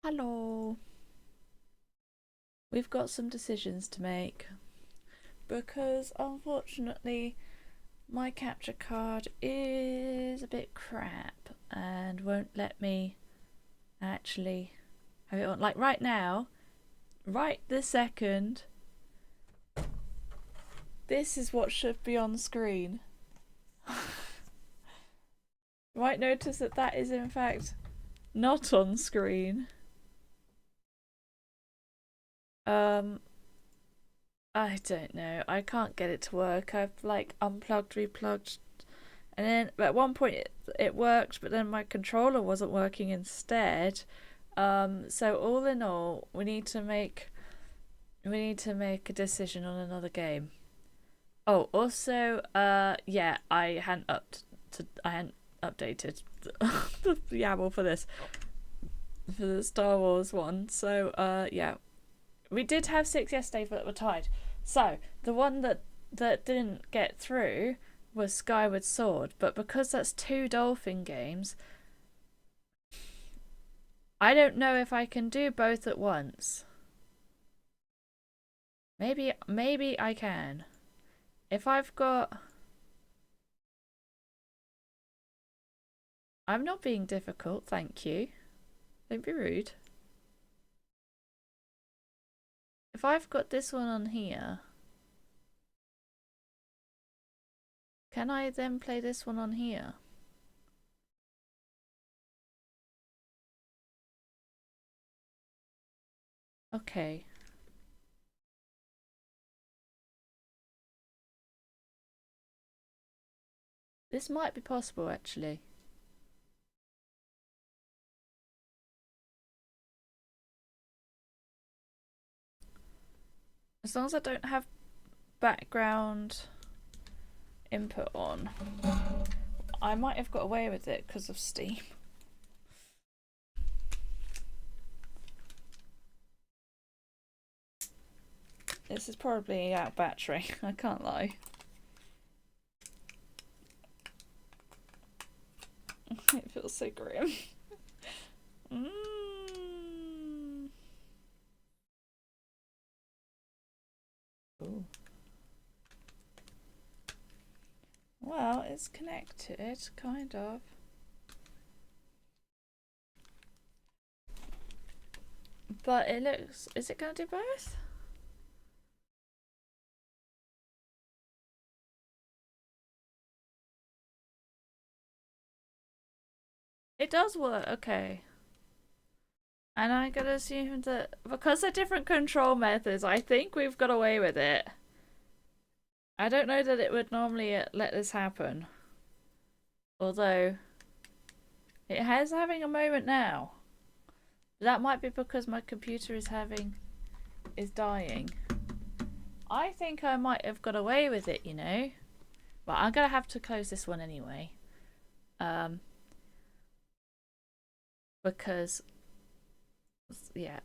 Hello. We've got some decisions to make because unfortunately my capture card is a bit crap and won't let me actually have it on. Like right now, right this second, this is what should be on screen. You might notice that that is in fact not on screen. I don't know. I can't get it to work. I've like unplugged, replugged, and then at one point it worked, but then my controller wasn't working instead. So all in all, we need to make a decision on another game. Oh, also, yeah, I hadn't updated the YAML for this for the Star Wars one. So, yeah, we did have 6 yesterday, but we're tied. So the one that didn't get through was Skyward Sword, but because that's 2 dolphin games, I don't know if I can do both at once. Maybe I can. If I've got... I'm not being difficult, thank you. Don't be rude. If I've got this one on here, can I then play this one on here? Okay. This might be possible, actually. As long as I don't have background input on. I might have got away with it because of Steam. This is probably out battery, I can't lie. It feels so grim. Ooh. Well, it's connected, kind of. But it looks... Is it going to do both? It does work, okay. And I'm going to assume that because they're different control methods, I think we've got away with it. I don't know that it would normally let this happen. Although, it is having a moment now. That might be because my computer is dying. I think I might have got away with it, you know. But I'm gonna have to close this one anyway. Because yeah.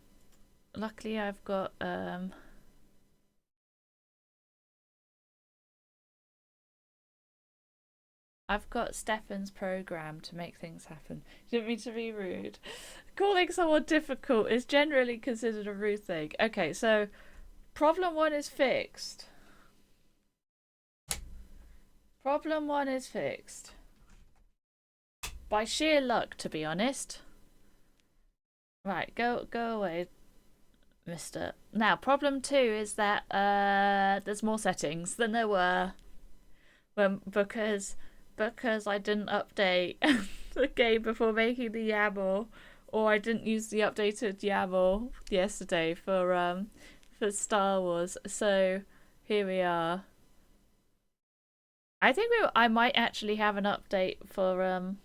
Luckily I've got Steffan's program to make things happen. You didn't mean to be rude. Calling someone difficult is generally considered a rude thing. Okay, so problem 1 is fixed. Problem 1 is fixed. By sheer luck, to be honest. Right, go away, mister. Now, problem 2 is that there's more settings than there were because I didn't update the game before making the YAML, or I didn't use the updated YAML yesterday for Star Wars. So here we are. I think I might actually have an update for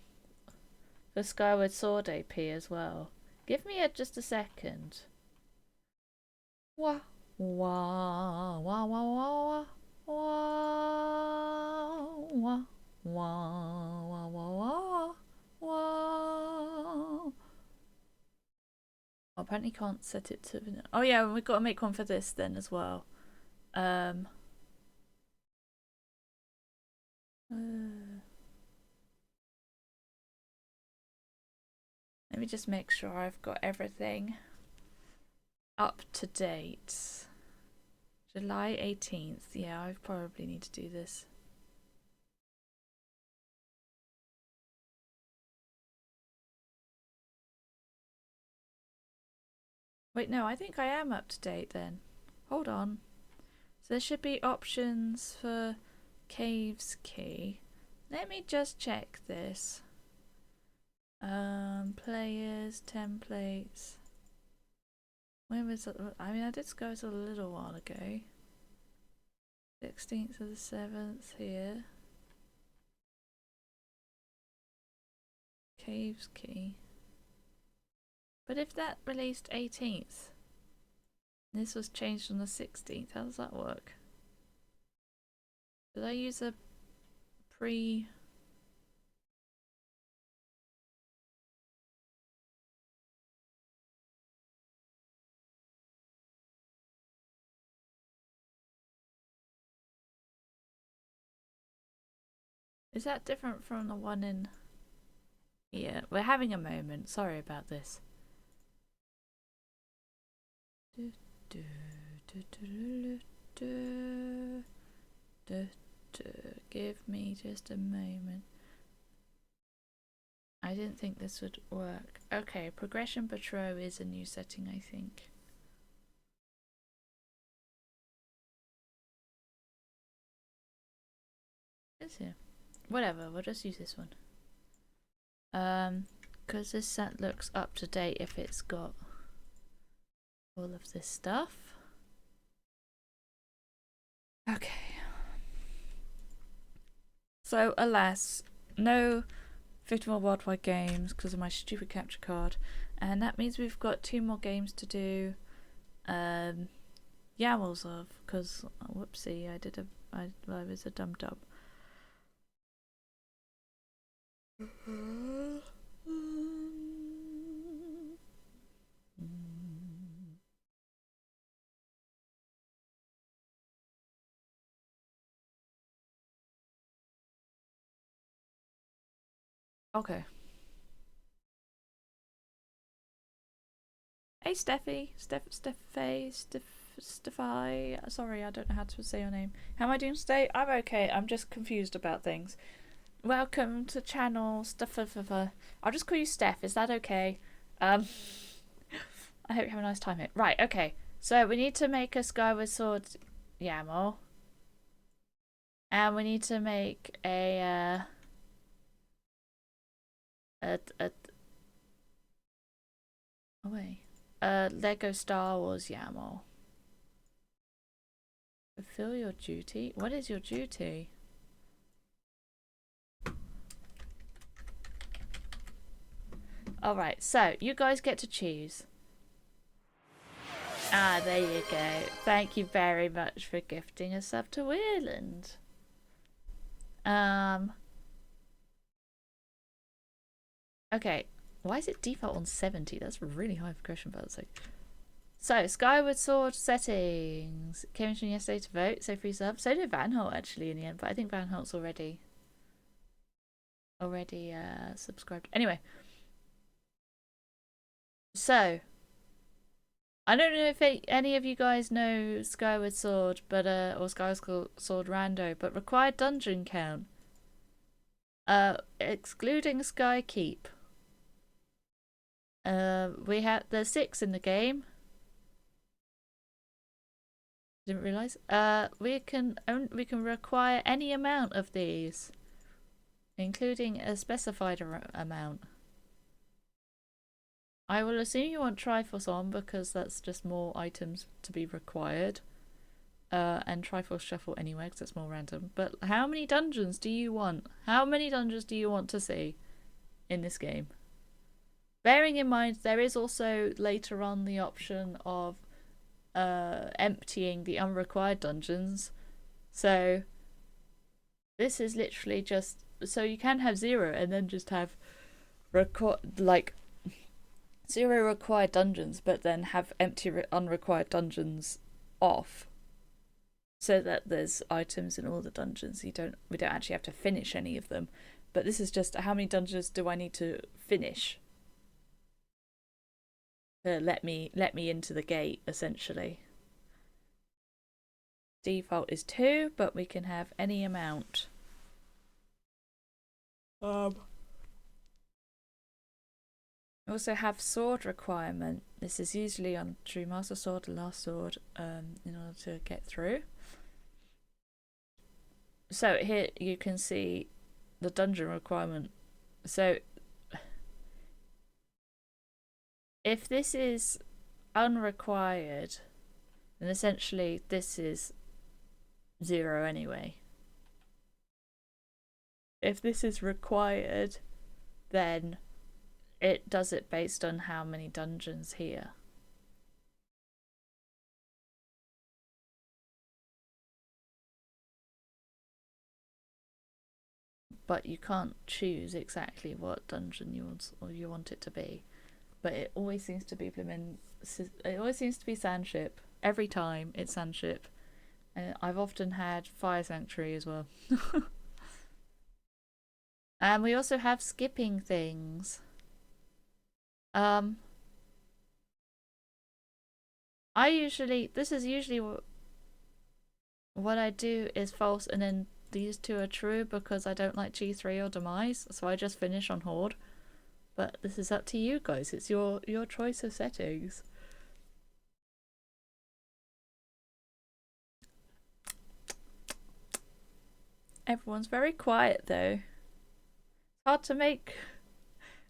Skyward Sword AP as well. Give me just a second. Wah wah wah wah wah wah wah wah wah wah wah. Apparently can't set it to... Oh yeah, we've got to make one for this then as well. Let me just make sure I've got everything up to date. July 18th. Yeah, I probably need to do this. Wait, no, I think I am up to date then. Hold on. So there should be options for Caves Key. Let me just check this. Players, templates. When was it? I mean, I did go a little while ago. 16th of the 7th here. Caves Key. But if that released 18th, this was changed on the 16th, how does that work? Did I use a pre... Is that different from the one in... Yeah, we're having a moment. Sorry about this. Give me just a moment. I didn't think this would work. Okay, progression patrol is a new setting, I think. Is it? Whatever, we'll just use this one. Because this set looks up to date if it's got all of this stuff. Okay. So, alas, no 50 more worldwide games because of my stupid capture card. And that means we've got 2 more games to do YAMLs of, because, whoopsie, I was a dum-dum. Okay. Hey Steffi, Steffi, sorry, I don't know how to say your name. How am I doing today? I'm okay, I'm just confused about things. Welcome to channel Steffa. I'll just call you Steph, is that okay? I hope you have a nice time here. Right, okay. So we need to make a Skyward Sword YAML. And we need to make a Lego Star Wars YAML. Fulfill your duty? What is your duty? Alright, so you guys get to choose. Ah, there you go. Thank you very much for gifting a sub to Ireland. Okay, why is it default on 70? That's really high for question for sake. So, Skyward Sword settings. Came in yesterday to vote, so free sub. So did Van Holt actually in the end, but I think Van Holt's already subscribed. Anyway. So, I don't know if any of you guys know Skyward Sword, but or Skyward Sword Rando, but required dungeon count. Excluding Sky Keep. There's 6 in the game. Didn't realise. We can require any amount of these, including a specified amount. I will assume you want Triforce on because that's just more items to be required. And Triforce Shuffle anyway because it's more random. But how many dungeons do you want? How many dungeons do you want to see in this game? Bearing in mind there is also later on the option of emptying the unrequired dungeons. So this is literally just... So you can have 0 and then just have 0 required dungeons, but then have empty unrequired dungeons off, so that there's items in all the dungeons. We don't actually have to finish any of them, but this is just how many dungeons do I need to finish to let me into the gate, essentially. Default is 2, but we can have any amount. Also have sword requirement. This is usually on true master sword, last sword, in order to get through. So here you can see the dungeon requirement. So if this is unrequired, then essentially this is 0 anyway. If this is required, then it does it based on how many dungeons here. But you can't choose exactly what dungeon you want it to be. But it always seems to be Sandship. Every time it's Sandship. And I've often had Fire Sanctuary as well. And we also have skipping things. This is usually what I do is false, and then these two are true because I don't like G3 or Demise, so I just finish on Horde. But this is up to you guys. It's your choice of settings. Everyone's very quiet though.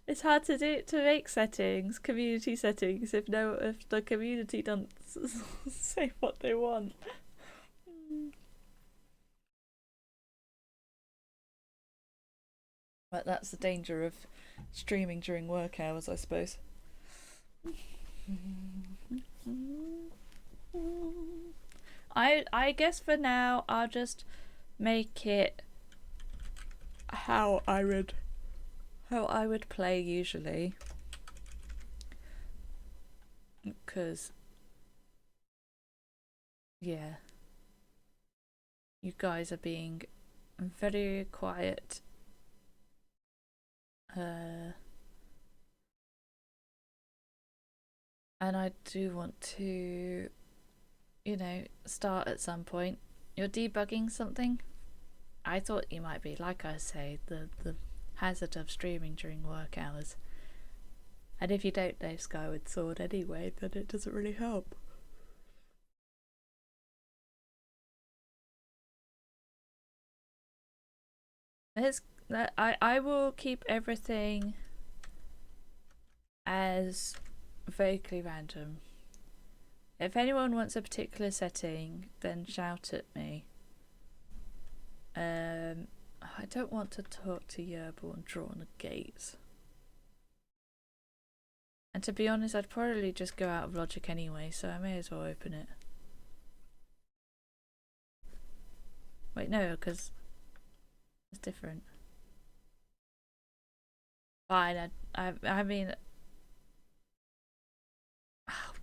It's hard to make settings, community settings, if the community doesn't say what they want. But that's the danger of streaming during work hours, I suppose. I guess for now I'll just make it how I would play usually, because yeah, you guys are being very quiet. And I do want to, start at some point. You're debugging something? I thought you might be, like I say, the hazard of streaming during work hours. And if you don't know Skyward Sword anyway, then it doesn't really help. I will keep everything as vaguely random. If anyone wants a particular setting, then shout at me. I don't want to talk to Yerbil and draw on the gates. And to be honest, I'd probably just go out of logic anyway, so I may as well open it. Wait, no, because it's different. Fine, I mean,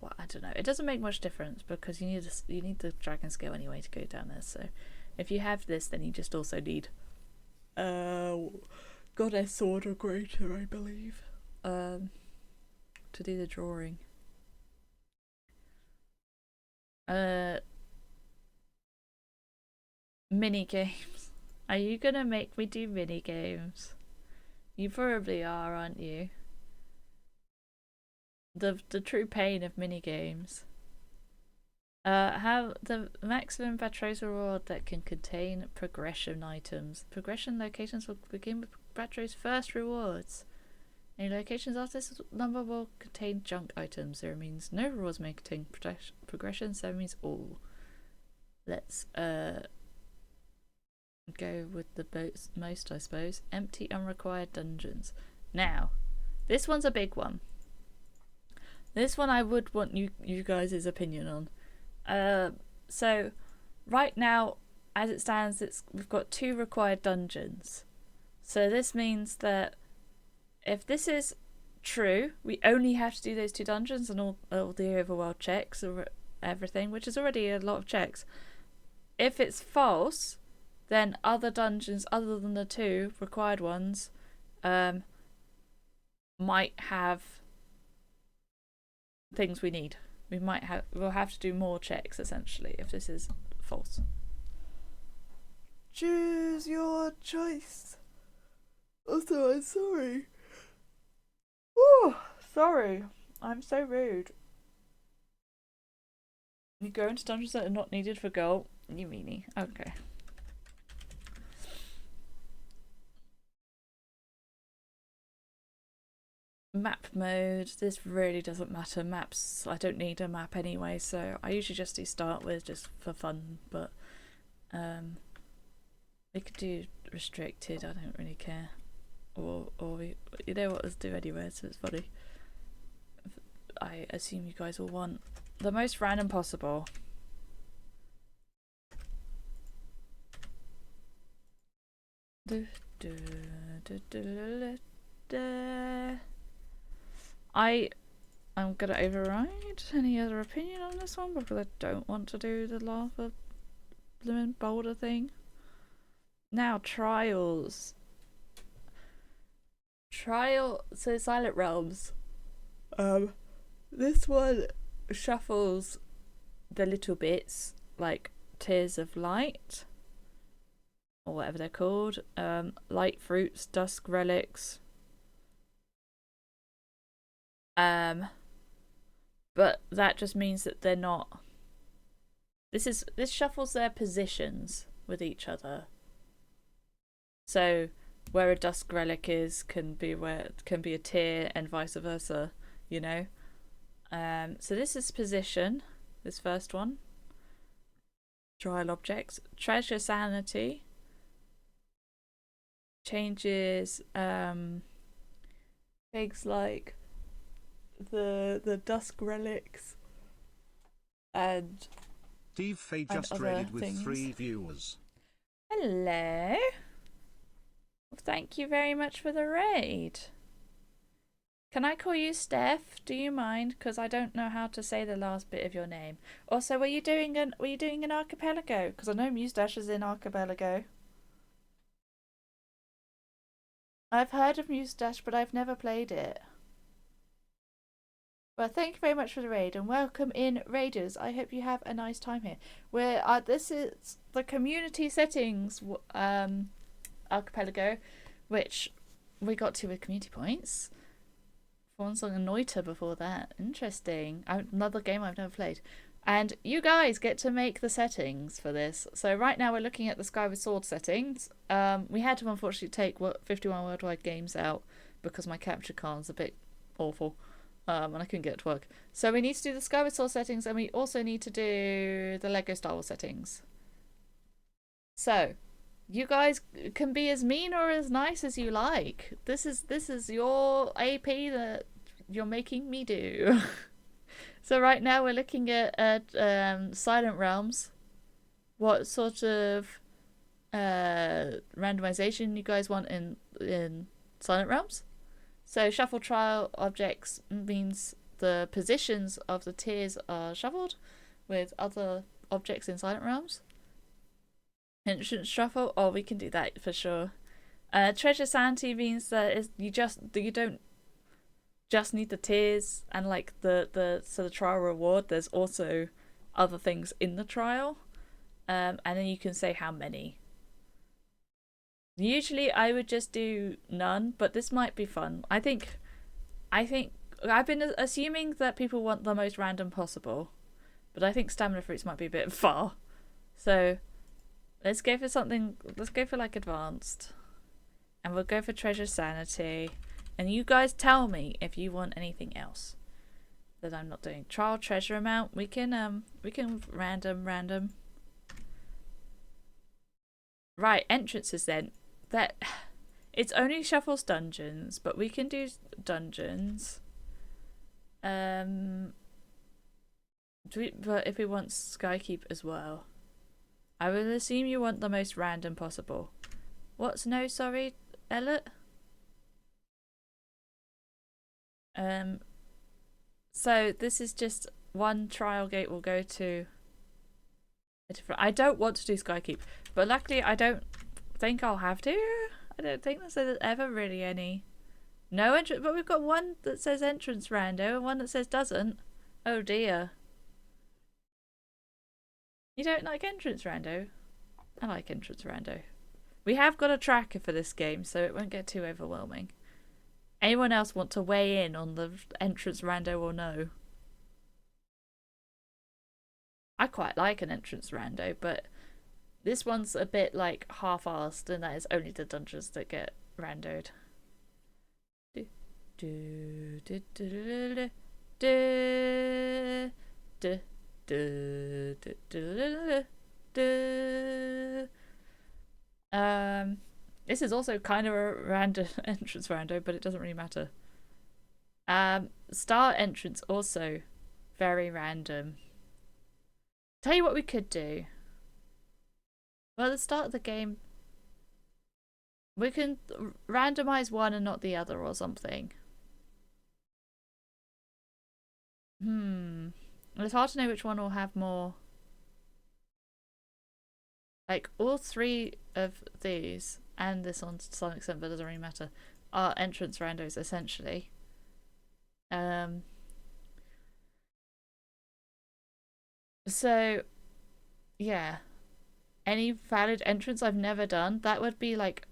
well, I don't know. It doesn't make much difference because you need the dragon scale anyway to go down there. So if you have this, then you just also need goddess sword or greater, I believe, to do the drawing. Mini games. Are you gonna make me do mini games? You probably are, aren't you? The true pain of mini games. Have the maximum Batro's reward that can contain progression items. Progression locations will begin with Batro's first rewards. Any locations after this number will contain junk items. There means no rewards may contain progression, so it means all. Let's go with the most, I suppose. Empty unrequired dungeons. Now, this one's a big one. This one I would want you guys' opinion on. So right now, as it stands, we've got 2 required dungeons. So this means that if this is true, we only have to do those 2 dungeons and all the overworld checks or everything, which is already a lot of checks. If it's false, then other dungeons other than the 2 required ones might have things we need. We'll have to do more checks essentially if this is false. Choose your choice. Also, I'm sorry. Oh, sorry. I'm so rude. You go into dungeons that are not needed for gold. You meanie. Okay. Map mode. This really doesn't matter. Maps, I don't need a map anyway, so I usually just do start with just for fun, but we could do restricted, I don't really care. Or you know what, let's do anyway, so it's funny. I assume you guys will want the most random possible. I'm gonna override any other opinion on this one because I don't want to do the lava lemon boulder thing. Now trials. So Silent Realms. This one shuffles the little bits like Tears of Light or whatever they're called. Light fruits, dusk relics. But that just means that they're not. This shuffles their positions with each other. So where a dusk relic is can be a tear and vice versa, you know. So this is position, this first one. Trial objects. Treasure sanity changes things like the dusk relics and Steve Fay just raided with things. 3 viewers. Hello. Well, thank you very much for the raid. Can I call you Steph? Do you mind? Because I don't know how to say the last bit of your name. Also, were you doing an archipelago? Because I know Mustache is in archipelago. I've heard of Mustache, but I've never played it. Well, thank you very much for the raid and welcome in raiders. I hope you have a nice time here. This is the community settings archipelago, which we got to with community points. One's on Noita before that. Interesting. Another game I've never played. And you guys get to make the settings for this. So right now we're looking at the Skyward Sword settings. We had to unfortunately take 51 worldwide games out because my capture card's a bit awful. And I couldn't get it to work. So we need to do the Skyward Sword settings and we also need to do the Lego Star Wars settings. So you guys can be as mean or as nice as you like. This is your AP that you're making me do. So right now we're looking at Silent Realms. What sort of randomization you guys want in Silent Realms? So shuffle trial objects means the positions of the tiers are shuffled with other objects in Silent Realms. Entrance shuffle, oh, we can do that for sure. Treasure sanity means that you don't just need the tiers and like the trial reward. There's also other things in the trial, and then you can say how many. Usually I would just do none, but this might be fun. I think I've been assuming that people want the most random possible, but I think stamina fruits might be a bit far. So let's go for something. Let's go for like advanced, and we'll go for treasure sanity. And you guys tell me if you want anything else that I'm not doing. Trial treasure amount. We can random. Right, entrances then. That it's only shuffles dungeons, but we can do dungeons. But if we want Skykeep as well, I will assume you want the most random possible. What's no? Sorry, Elliot. So this is just one trial gate will go to a different. I don't want to do Skykeep, but luckily I don't think I'll have to. I don't think there's ever really any no entrance, but we've got one that says entrance rando and one that says doesn't. Oh dear. You don't like entrance rando? I like entrance rando. We have got a tracker for this game, so it won't get too overwhelming. Anyone else want to weigh in on the entrance rando or no? I quite like an entrance rando, but this one's a bit like half-assed, and that is only the dungeons that get randoed. This is also kind of a random entrance rando, but it doesn't really matter. Star entrance also very random. Tell you what we could do. Well, at the start of the game, we can randomize one and not the other or something. It's hard to know which one will have more. Like, all three of these, and this on to some extent, but it doesn't really matter, are entrance randos, essentially. So, yeah. Any valid entrance I've never done, that would be like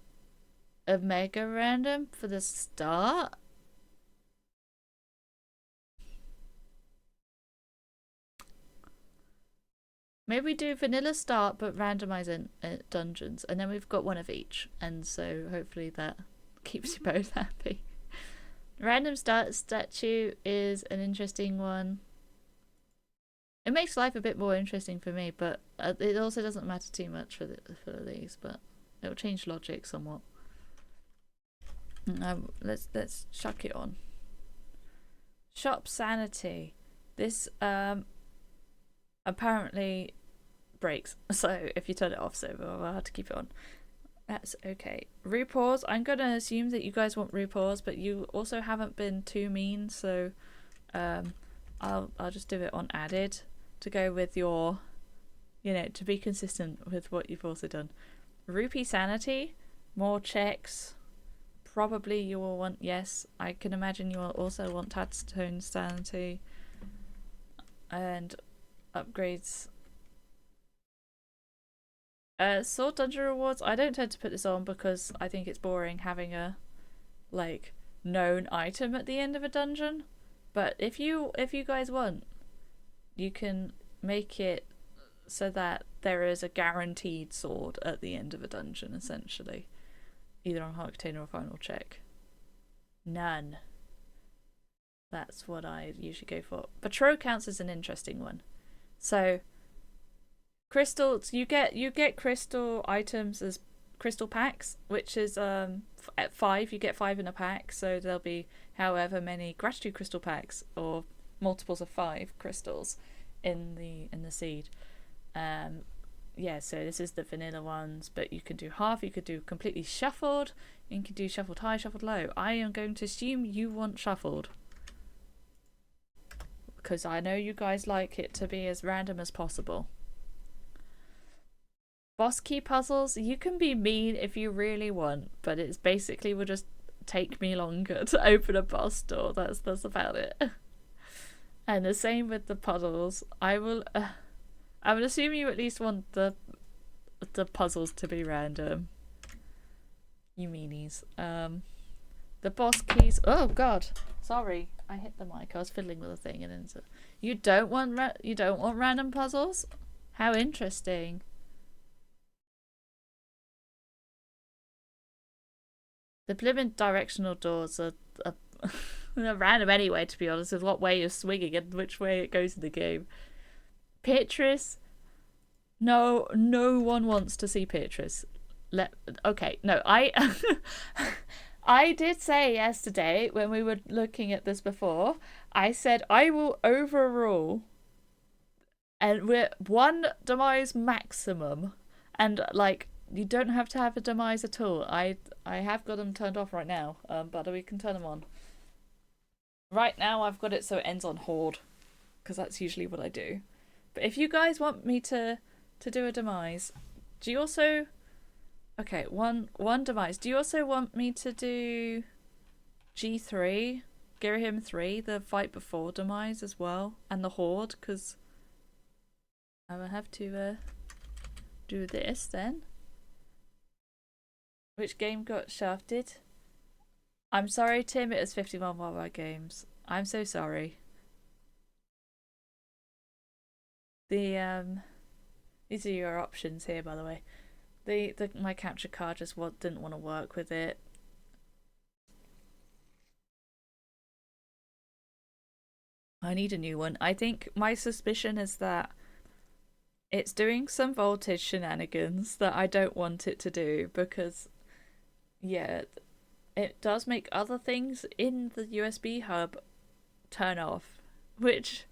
a mega random for the start. Maybe we do vanilla start but randomize in dungeons, and then we've got one of each, and so hopefully that keeps you both happy. Random start statue is an interesting one. It makes life a bit more interesting for me, but it also doesn't matter too much for these, but it'll change logic somewhat. Let's chuck it on. Shop sanity. This apparently breaks, so if you turn it off, so we'll have to keep it on. That's okay. Repause. I'm gonna assume that you guys want repause, but you also haven't been too mean, so I'll just do it on added to go with your, you know, to be consistent with what you've also done. Rupee sanity, more checks. Probably you will want, yes, I can imagine you will also want Tadstone sanity and upgrades. Sword dungeon rewards, I don't tend to put this on because I think it's boring having a like known item at the end of a dungeon, but if you guys want, you can make it so that there is a guaranteed sword at the end of a dungeon, essentially, either on hard container or final check. None. That's what I usually go for. Patrol counts as an interesting one. So crystals, you get crystal items as crystal packs, which is at 5, you get 5 in a pack, so there'll be however many gratitude crystal packs or multiples of 5 crystals in the seed. Yeah, so this is the vanilla ones, but you can do half, you could do completely shuffled, you can do shuffled high, shuffled low. I am going to assume you want shuffled, because I know you guys like it to be as random as possible. Boss key puzzles, you can be mean if you really want, but it's basically will just take me longer to open a boss door. That's about it. And the same with the puzzles. I would assume you at least want the puzzles to be random. You meanies. The boss keys. Oh god, sorry, I hit the mic. I was fiddling with a thing, and then you don't want random puzzles. How interesting. The Plymouth directional doors are they're random anyway, to be honest, with what way you're swinging and which way it goes in the game. Beatrice, no one wants to see Beatrice. Okay, no, I did say yesterday when we were looking at this before, I said I will overrule, and we're 1 demise maximum, and like you don't have to have a demise at all. I have got them turned off right now, but we can turn them on. Right now I've got it so it ends on horde, because that's usually what I do. But if you guys want me to do a demise, do you also... Okay, one demise. Do you also want me to do G3? Girahim 3, the fight before Demise as well, and the Horde, because I will have to do this then. Which game got shafted? I'm sorry, Tim, it was 51 Worldwide Games. I'm so sorry. These are your options here, by the way. My capture card just didn't want to work with it. I need a new one. I think my suspicion is that it's doing some voltage shenanigans that I don't want it to do, because yeah, it does make other things in the USB hub turn off, which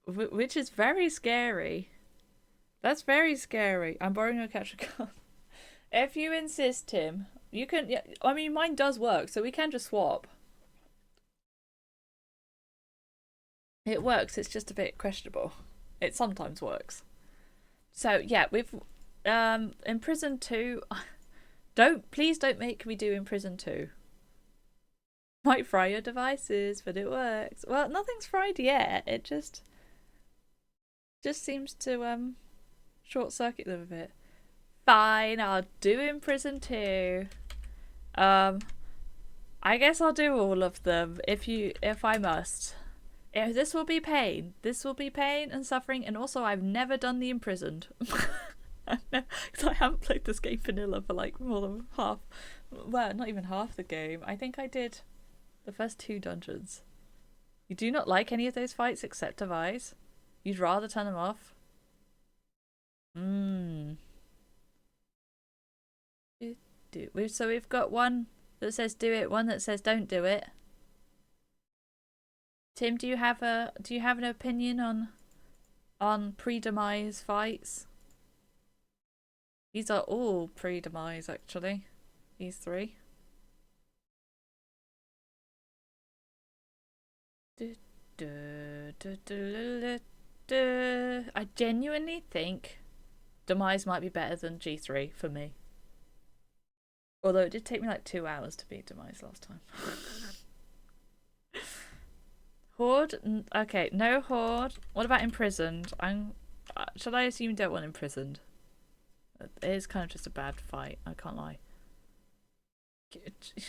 is very scary. That's very scary. I'm borrowing your capture card. If you insist, Tim, you can. Yeah, I mean, mine does work, so we can just swap. It works. It's just a bit questionable. It sometimes works. So yeah, we've Imprisoned 2. Please don't make me do Imprisoned 2. Might fry your devices, but it works. Well, nothing's fried yet. It just seems to short circuit them a bit. Fine, I'll do Imprisoned 2. I guess I'll do all of them if I must. This will be pain. This will be pain and suffering, and also I've never done the Imprisoned. Because I haven't played this game vanilla for like more than half. Well, not even half the game. I think I did the first 2 dungeons. You do not like any of those fights except Device? You'd rather turn them off? So we've got one that says do it, one that says don't do it. Tim, do you have an opinion on pre-demise fights? These are all pre-demise actually. These 3. I genuinely think Demise might be better than G3 for me. Although it did take me like 2 hours to beat Demise last time. Horde? Okay, no Horde. What about Imprisoned? Should I assume you don't want Imprisoned? It is kind of just a bad fight, I can't lie.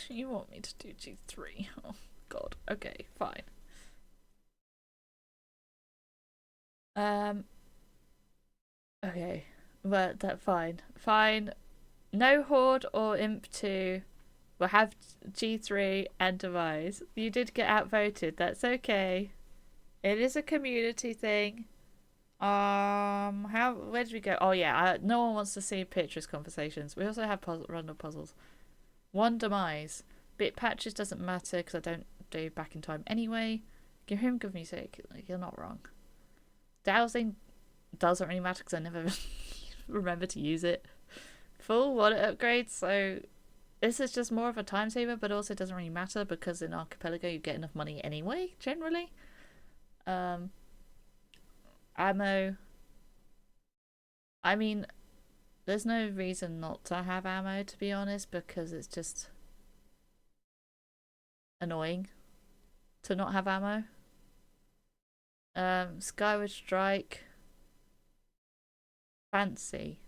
You want me to do G3? Oh god. Okay, fine. Okay. Well, that's fine. Fine. No Horde or Imp 2. We'll have G3 and Demise. You did get outvoted. That's okay. It is a community thing. Where did we go? Oh yeah, no one wants to see Petra's conversations. We also have random puzzles. 1 Demise. Bit patches doesn't matter because I don't do back in time anyway. Give him good music. You're not wrong. Dowsing doesn't really matter because I never remember to use it. Full water upgrades, so this is just more of a time saver, but also doesn't really matter because in Archipelago you get enough money anyway, generally. Ammo. I mean, there's no reason not to have ammo, to be honest, because it's just annoying to not have ammo. Skyward Strike. Fancy.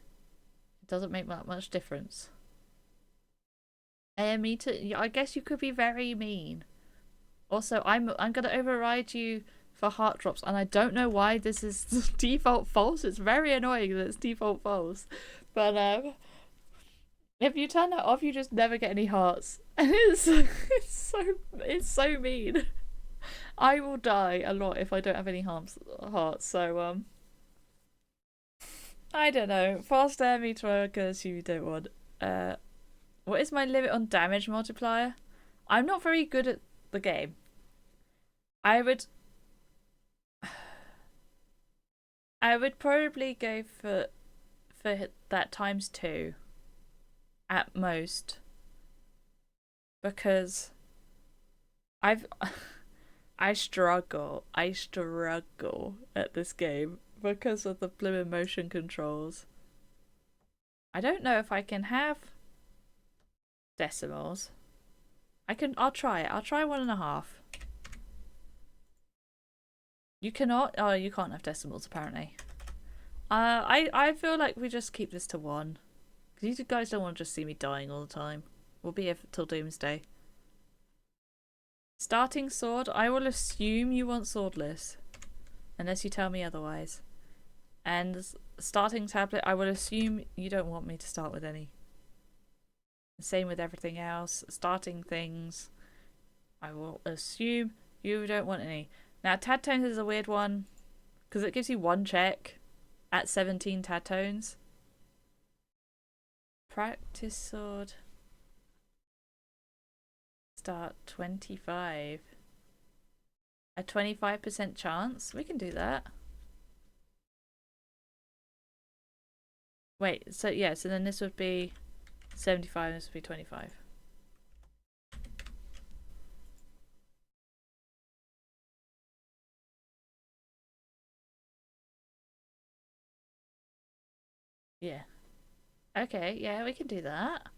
It doesn't make that much difference. AME I guess you could be very mean. Also, I'm gonna override you for heart drops, and I don't know why this is default false. It's very annoying that it's default false. But if you turn that off, you just never get any hearts. And it's so mean. I will die a lot if I don't have any hearts. So I don't know. Fast air meter, I assume you don't want. What is my limit on damage multiplier? I'm not very good at the game. I would probably go for that ×2 at most, because I struggle at this game because of the blimmin' motion controls. I don't know if I can have decimals. I'll try it. I'll try 1.5. You cannot? Oh, you can't have decimals apparently. I feel like we just keep this to 1. Because you guys don't want to just see me dying all the time. We'll be here till doomsday. Starting sword, I will assume you want swordless. Unless you tell me otherwise. And starting tablet, I will assume you don't want me to start with any. Same with everything else. Starting things, I will assume you don't want any. Now, tad tones is a weird one. Because it gives you 1 check at 17 tad tones. Practice sword. Start 25. A 25% chance? We can do that. Wait, so yeah, so then this would be 75 and this would be 25. Yeah. Okay, yeah, we can do that.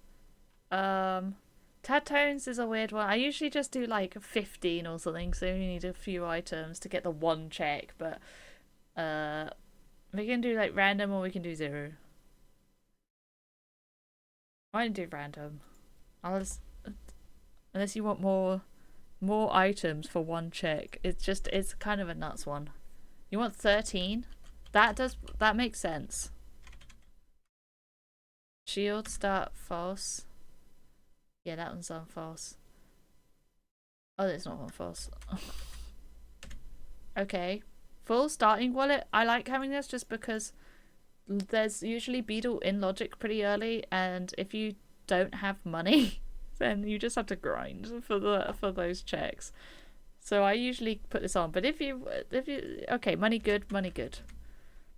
Tad tones is a weird one. I usually just do like 15 or something, so you need a few items to get the 1 check, but we can do like random or we can do 0. I can do random. Unless you want more items for 1 check. It's kind of a nuts one. You want 13? That makes sense. Shield start false. Yeah, that one's on false. Oh, there's not one false. Okay. Full starting wallet. I like having this just because there's usually Beetle in logic pretty early, and if you don't have money, then you just have to grind for those checks. So I usually put this on. But if you okay, money good.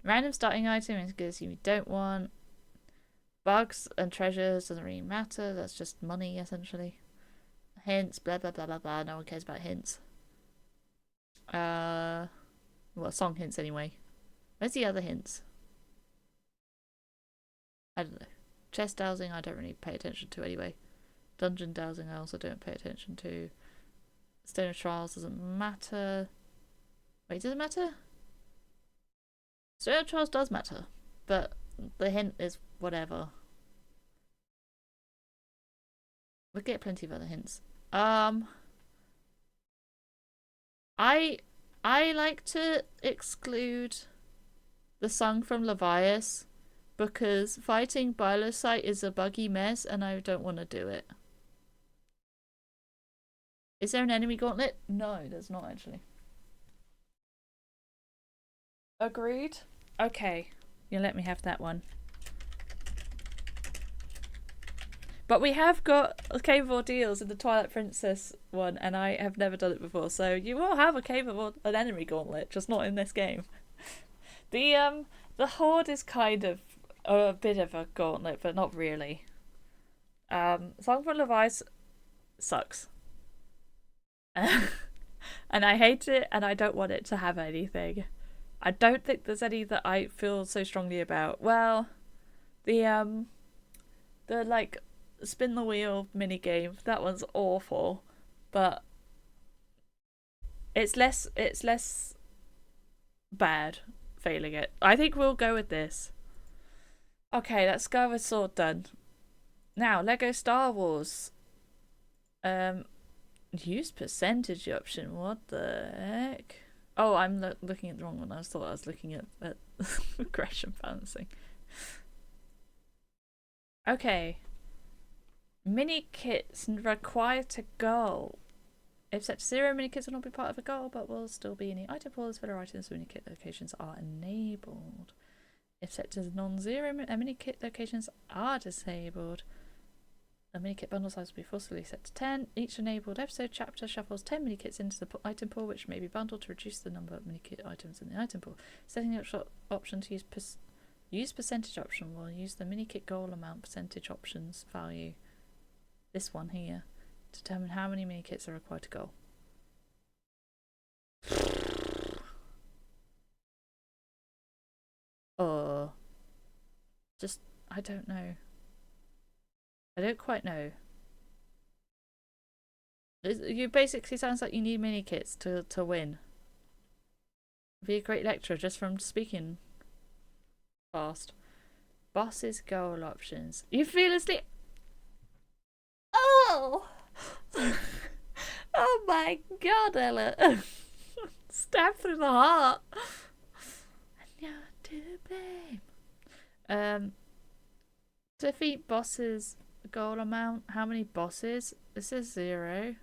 Random starting item is good. You don't want. Bugs and treasures doesn't really matter. That's just money, essentially. Hints, blah, blah, blah, blah, blah. No one cares about hints. Well, song hints anyway. Where's the other hints? I don't know. Chest dowsing, I don't really pay attention to anyway. Dungeon dowsing, I also don't pay attention to. Stone of Trials doesn't matter. Wait, does it matter? Stone of Trials does matter, but the hint is whatever. We'll get plenty of other hints. I like to exclude the song from Levias because fighting Bilosite is a buggy mess and I don't want to do it. Is there an enemy gauntlet? No, there's not actually. Agreed? Okay, you let me have that one. But we have got a Cave of Ordeals in the Twilight Princess one, and I have never done it before, so you will have a Cave of an enemy gauntlet, just not in this game. The Horde is kind of a bit of a gauntlet, but not really. Song from Levi's sucks. And I hate it, and I don't want it to have anything. I don't think there's any that I feel so strongly about. Well, the like spin the wheel mini game, that one's awful, but it's less bad failing it. I think we'll go with this. Okay, let's go with sword done. Now, Lego Star Wars. Use percentage option. What the heck? Oh, I'm looking at the wrong one. I thought I was looking at aggression balancing. Okay. Mini kits required to go. If set to 0, mini kits will not be part of a goal, but will still be in the item pool as filler items. Mini kit locations are enabled. If set to non-zero, mini kit locations are disabled. The mini kit bundle size will be forcibly set to 10. Each enabled episode chapter shuffles 10 mini kits into the item pool, which may be bundled to reduce the number of mini kit items in the item pool. Setting the option to use percentage option will use the mini kit goal amount percentage options value. This one here. Determine how many mini kits are required to go. Just, I don't know. I don't quite know. You basically sounds like you need mini kits to win. Be a great lecturer just from speaking fast. Bosses, goal options. You feel asleep. Oh! Oh my god, Ella. Stab through the heart. And you're to blame. Defeat bosses, goal amount. How many bosses? This is 0.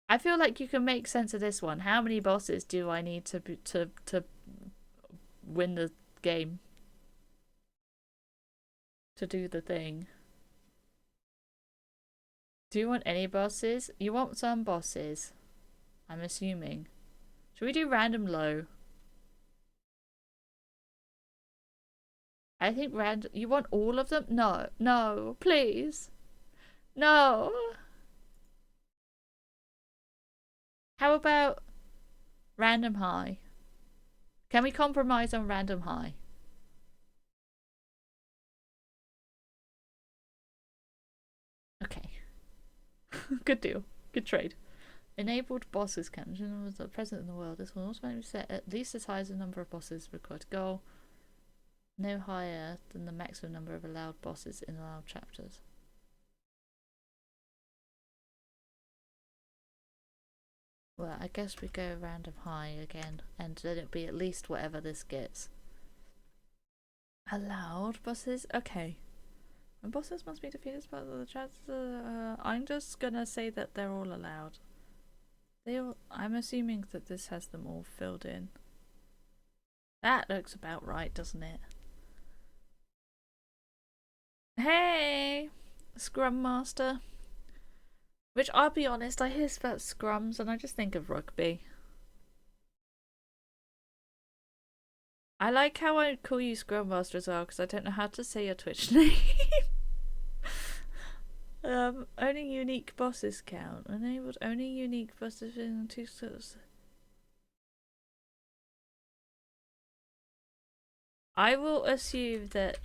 I feel like you can make sense of this one. How many bosses do I need to win the game? To do the thing. Do you want any bosses? You want some bosses, I'm assuming. Should we do random low? I think random. You want all of them? No, no, please. No. How about random high? Can we compromise on random high? Okay. Good deal. Good trade. Enabled bosses count. Was present in the world. This will automatically set at least as high as the number of bosses required to goal. No higher than the maximum number of allowed bosses in allowed chapters. Well, I guess we go random high again, and then it'll be at least whatever this gets. Allowed bosses? Okay. When bosses must be defeated as part of the chapter, I'm just gonna say that they're all allowed. I'm assuming that this has them all filled in. That looks about right, doesn't it? Hey! Scrum Master. Which, I'll be honest, I hear about scrums and I just think of rugby. I like how I call you Scrum Master as well, because I don't know how to say your Twitch name. Only unique bosses count. Enabled only unique bosses in 2 sorts. I will assume that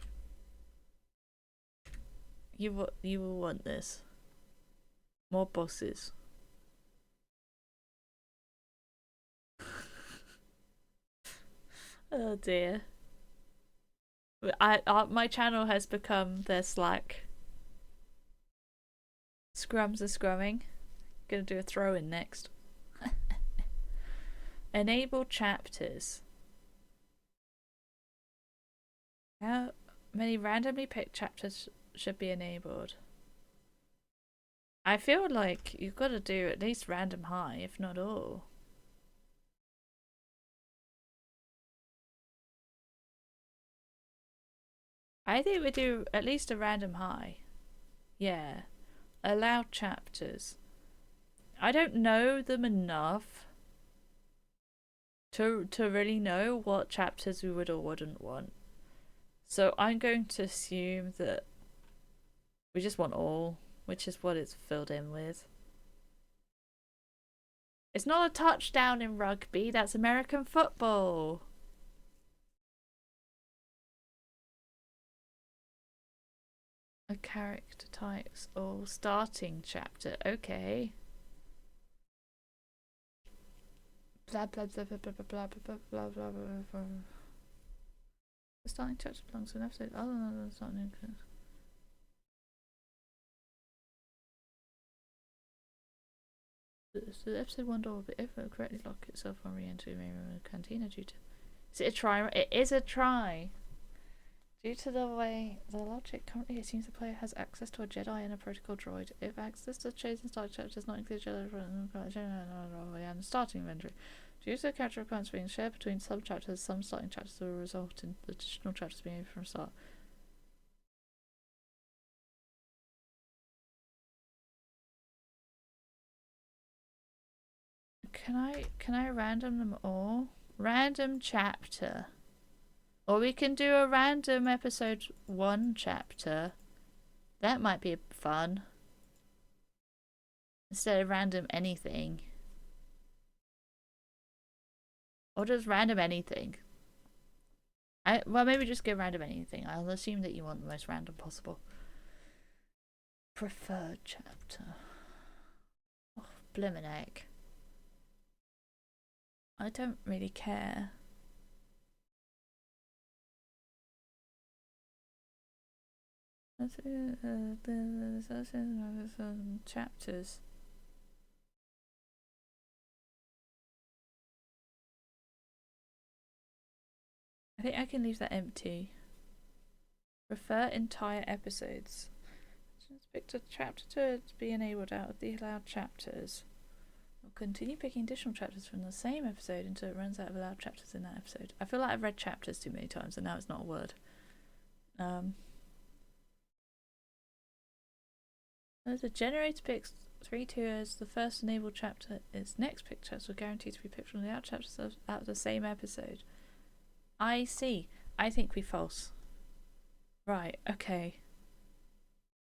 you will want this. More bosses. Oh dear. My channel has become their Slack. Scrums are scrumming. Gonna do a throw in next. Enable chapters. How many randomly picked chapters should be enabled? I feel like you've got to do at least random high, if not all. I think we do at least a random high. Yeah. Allow chapters. I don't know them enough to really know what chapters we would or wouldn't want. So I'm going to assume that we just want all, which is what it's filled in with. It's not a touchdown in rugby, that's American football. A character types all starting chapter. Okay. Blah blah blah blah blah blah blah blah blah blah blah blah. The starting chapter belongs to an episode other than the starting. So the episode 1 door will be open correctly lock itself on re-entry the cantina due to. Is it a try? It is a try. Due to the way the logic currently, it seems the player has access to a Jedi and a protocol droid. If access to chosen starting chapter does not include Jedi and starting inventory, due to the character requirements being shared between some chapters, some starting chapters will result in the additional chapters being from the start. Can I random them all? Random chapter. Or we can do a random episode 1 chapter. That might be fun. Instead of random anything. Or just random anything. Well, maybe just go random anything. I'll assume that you want the most random possible. Preferred chapter. blimmin' heck. I don't really care. Chapters. I think I can leave that empty. Refer entire episodes. Just picked a chapter to be enabled out of the allowed chapters. We'll continue picking additional chapters from the same episode until it runs out of allowed chapters in that episode. I feel like I've read chapters too many times and now it's not a word. The generator picks 3 tiers. The first enabled chapter is next pick chapters are guaranteed to be picked from the allowed chapters out of the same episode. I see. I think we false. Right, okay.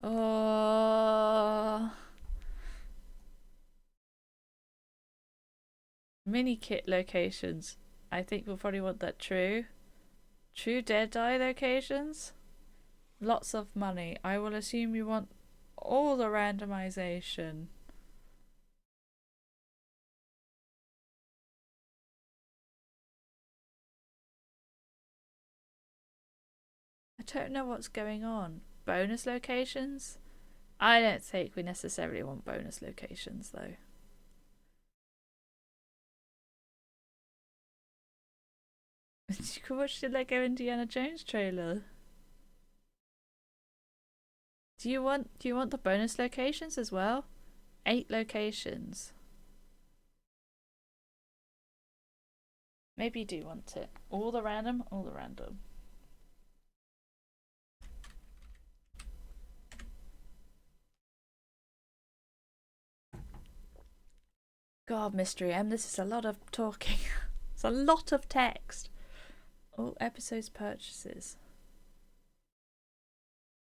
Oh. Mini kit locations. I think we'll probably want that true. True Deadeye locations. Lots of money. I will assume you want all the randomization. I don't know what's going on. Bonus locations? I don't think we necessarily want bonus locations though. You could watch the Lego Indiana Jones trailer. Do you want the bonus locations as well? 8 locations. Maybe you do want it. All the random, all the random. God, Mystery M, this is a lot of talking. It's a lot of text. All episodes purchases.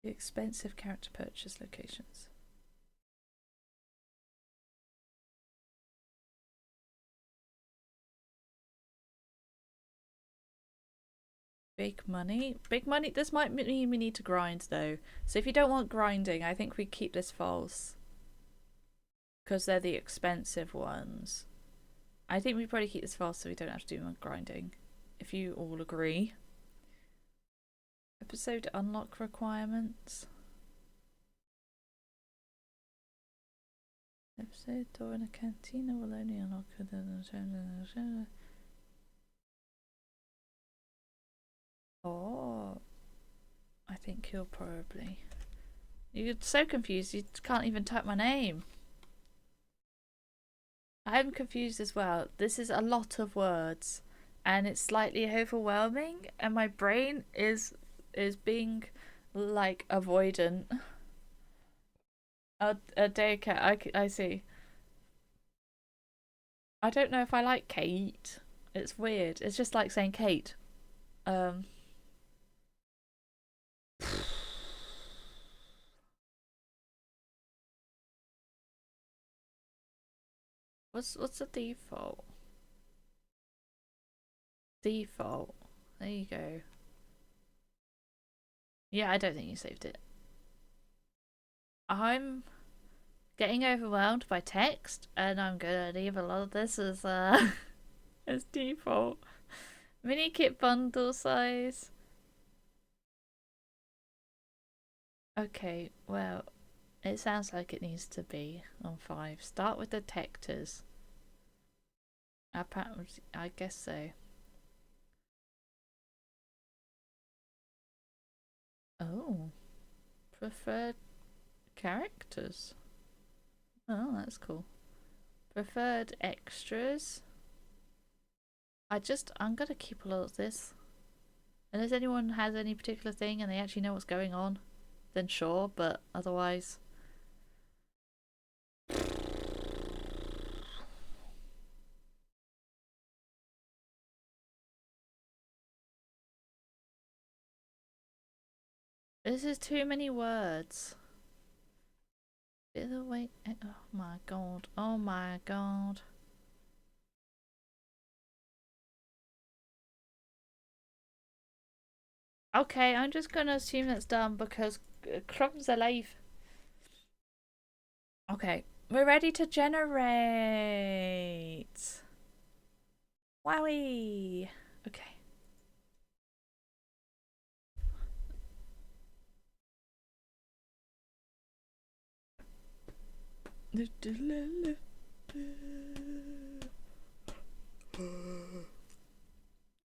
The expensive character purchase locations. Big money. Big money. This might mean we need to grind though. So if you don't want grinding, I think we keep this false. Because they're the expensive ones. I think we probably keep this false so we don't have to do more grinding. If you all agree. Episode unlock requirements. Episode door in a cantina will only unlock Oh, I think you're probably. You're so confused you can't even type my name. I'm confused as well. This is a lot of words and it's slightly overwhelming and my brain is being like avoidant. A DayKat, I see. I don't know if I like Kate. It's weird. It's just like saying Kate. What's the default? Default. There you go. Yeah, I don't think you saved it. I'm getting overwhelmed by text and I'm gonna leave a lot of this as as default. Mini kit bundle size. Okay, well, it sounds like it needs to be on 5. Start with detectors. I guess so. Oh, preferred characters. Oh, that's cool. Preferred extras. I'm gonna keep a lot of this. Unless anyone has any particular thing and they actually know what's going on, then sure, but otherwise. This is too many words. Wait, oh my god, oh my god. Okay, I'm just gonna assume that's done because Crumb's alive. Okay, We're ready to generate. Wowie. Okay.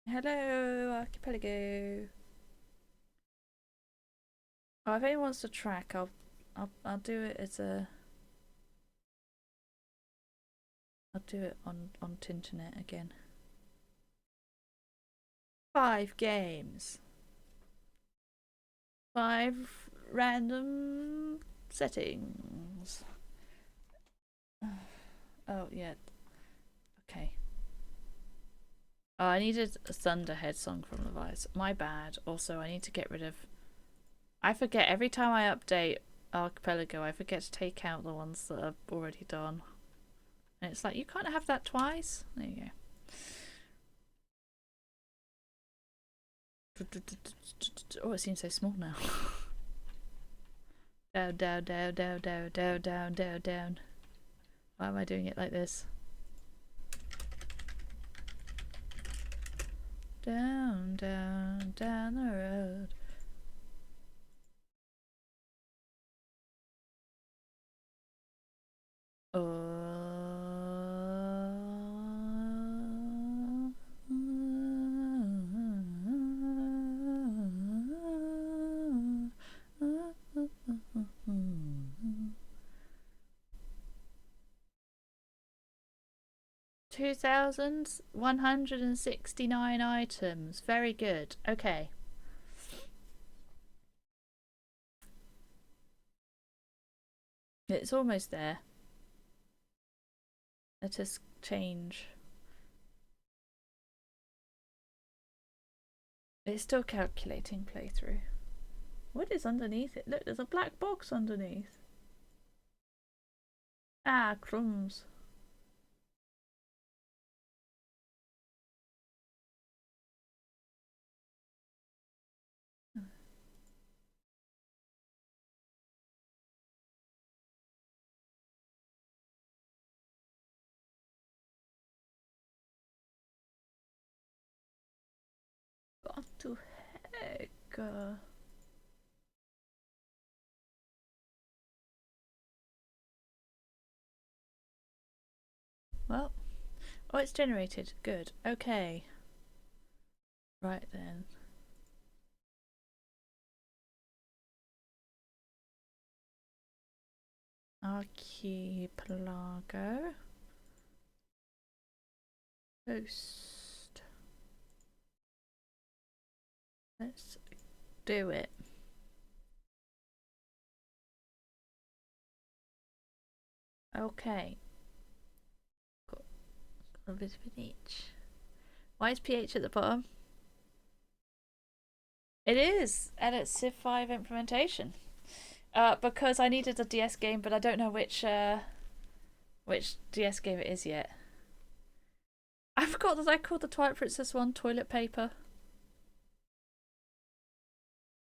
Hello, Archipelago. Oh, if anyone wants to track, I'll do it as a. I'll do it on Tinternet again. 5 games. 5 random settings. Oh yeah. Okay. Oh, I needed a Thunderhead song from the Vice. My bad. Also, I need to get rid of. I forget every time I update Archipelago. I forget to take out the ones that are already done. And it's like, you can't have that twice. There you go. Oh, it seems so small now. Down, down, down, down, down, down, down, down, down. Why am I doing it like this? Down, down, down the road. $2,169 items. Very good. Okay. It's almost there. Let us change. It's still calculating playthrough. What is underneath it? Look, there's a black box underneath. Ah, crumbs. What the heck? Well, oh, it's generated. Good. Okay. Right then. Archipelago. Host. Let's do it. Okay. Got a bit of an itch. Why is PH at the bottom? It is, and it's Civ 5 implementation. Because I needed a DS game, but I don't know which DS game it is yet. I forgot that I called the Twilight Princess one toilet paper.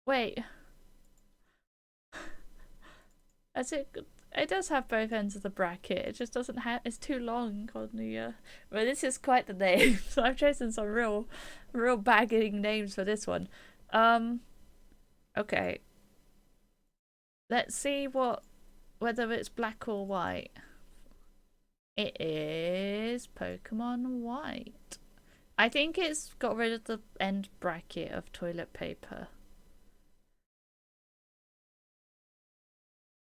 Wait. As it does have both ends of the bracket. It just doesn't have. It's too long on the. Well, this is quite the name. So I've chosen some real bagging names for this one. Okay. Let's see whether it's black or white. It is Pokemon White. I think it's got rid of the end bracket of toilet paper.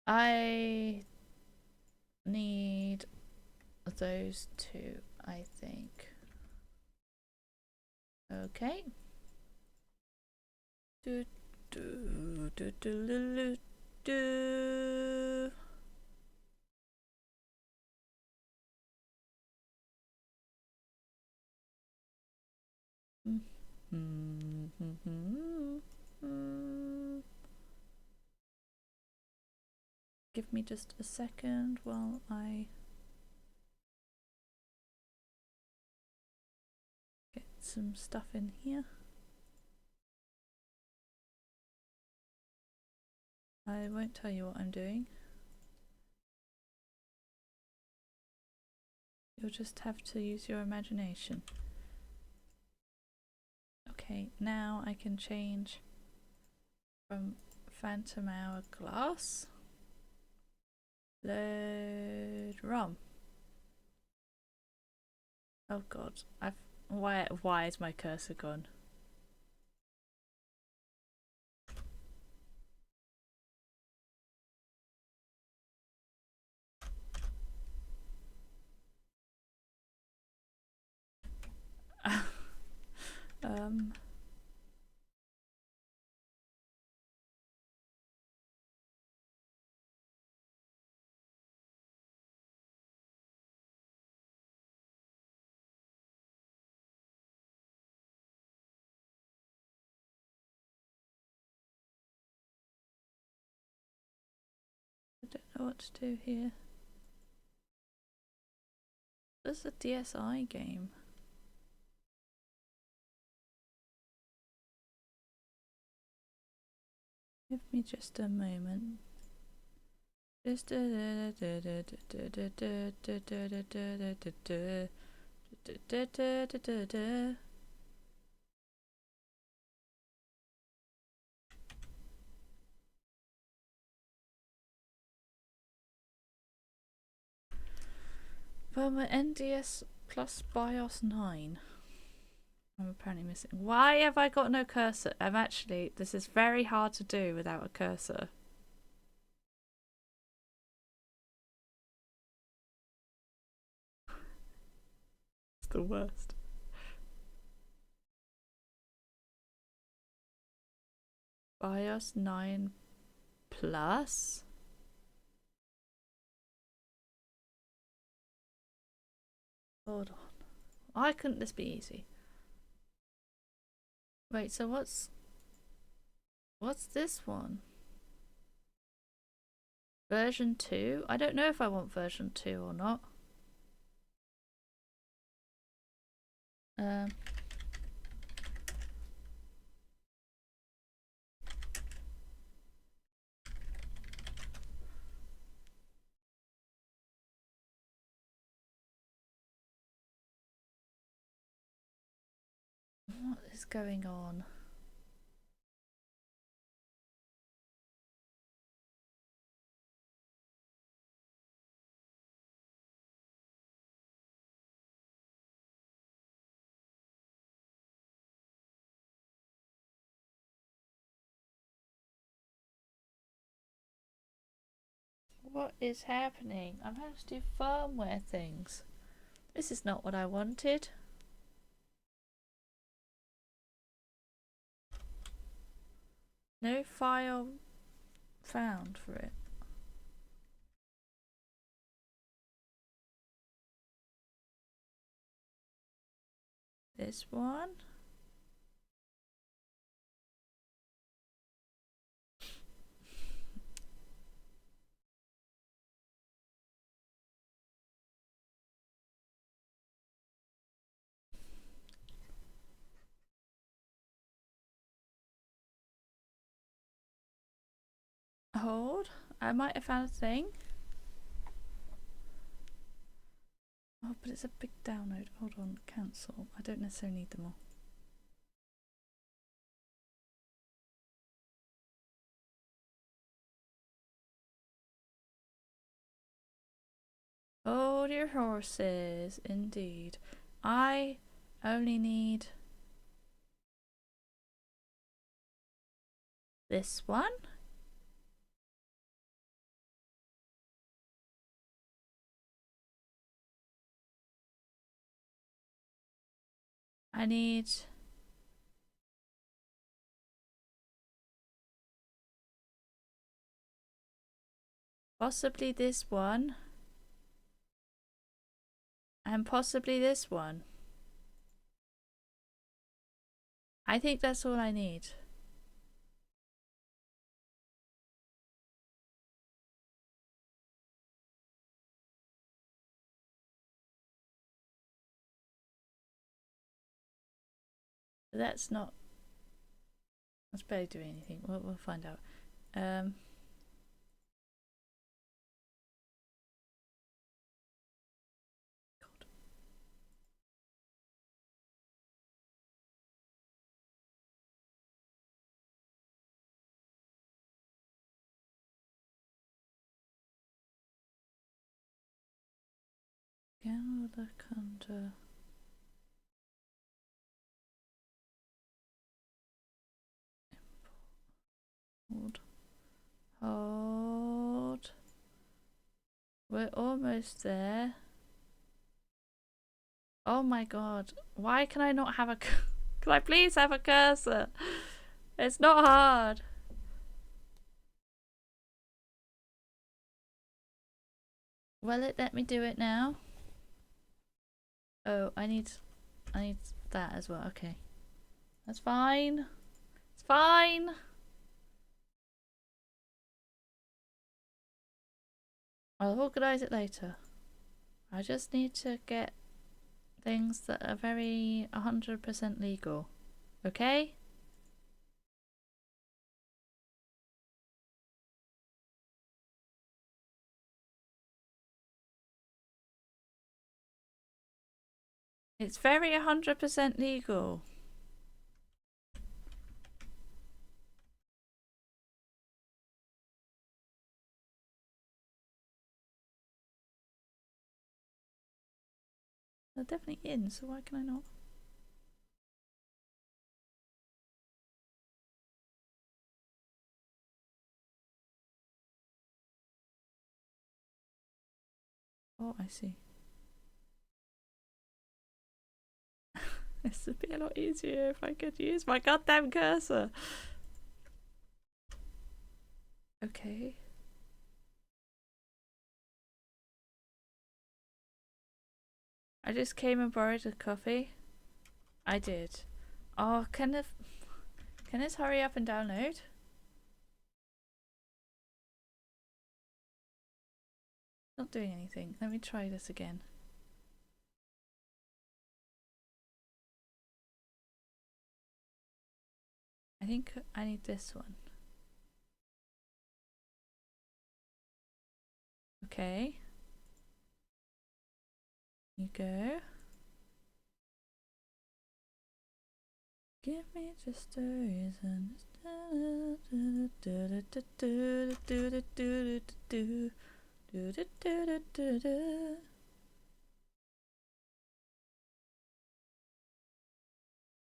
I need those two, I think. Okay. Do do do do do do. Give me just a second while I get some stuff in here. I won't tell you what I'm doing. You'll just have to use your imagination. Okay, now I can change from phantom hourglass. Load ROM. Oh god, why is my cursor gone? I don't know what to do here. This is a DSi game. Give me just a moment. Just Well, my NDS plus BIOS 9. I'm apparently missing. Why have I got no cursor? This is very hard to do without a cursor. It's the worst. BIOS 9 plus. Hold on. Why couldn't this be easy? Wait, so what's this one? Version 2? I don't know if I want version 2 or not. What is going on? What is happening? I'm having to do firmware things. This is not what I wanted. No file found for it. This one. Hold. I might have found a thing. Oh, but it's a big download. Hold on. Cancel. I don't necessarily need them all. Hold your horses. Indeed. I only need this one. I need possibly this one and possibly this one. I think that's all I need. But that's not. That's barely doing anything. We'll find out. God. look under. Hold. We're almost there. Oh my god. Why can I not have a... Can I please have a cursor? It's not hard. Will it let me do it now? Oh, I need that as well. Okay. That's fine. It's fine. I'll organise it later. I just need to get things that are very 100% legal. Okay? It's very 100% legal. They're definitely in, so why can I not? Oh, I see. This would be a lot easier if I could use my goddamn cursor. Okay. I just came and borrowed a coffee. I did. Oh, can this hurry up and download? Not doing anything. Let me try this again. I think I need this one. Okay. You go. Give me just a reason.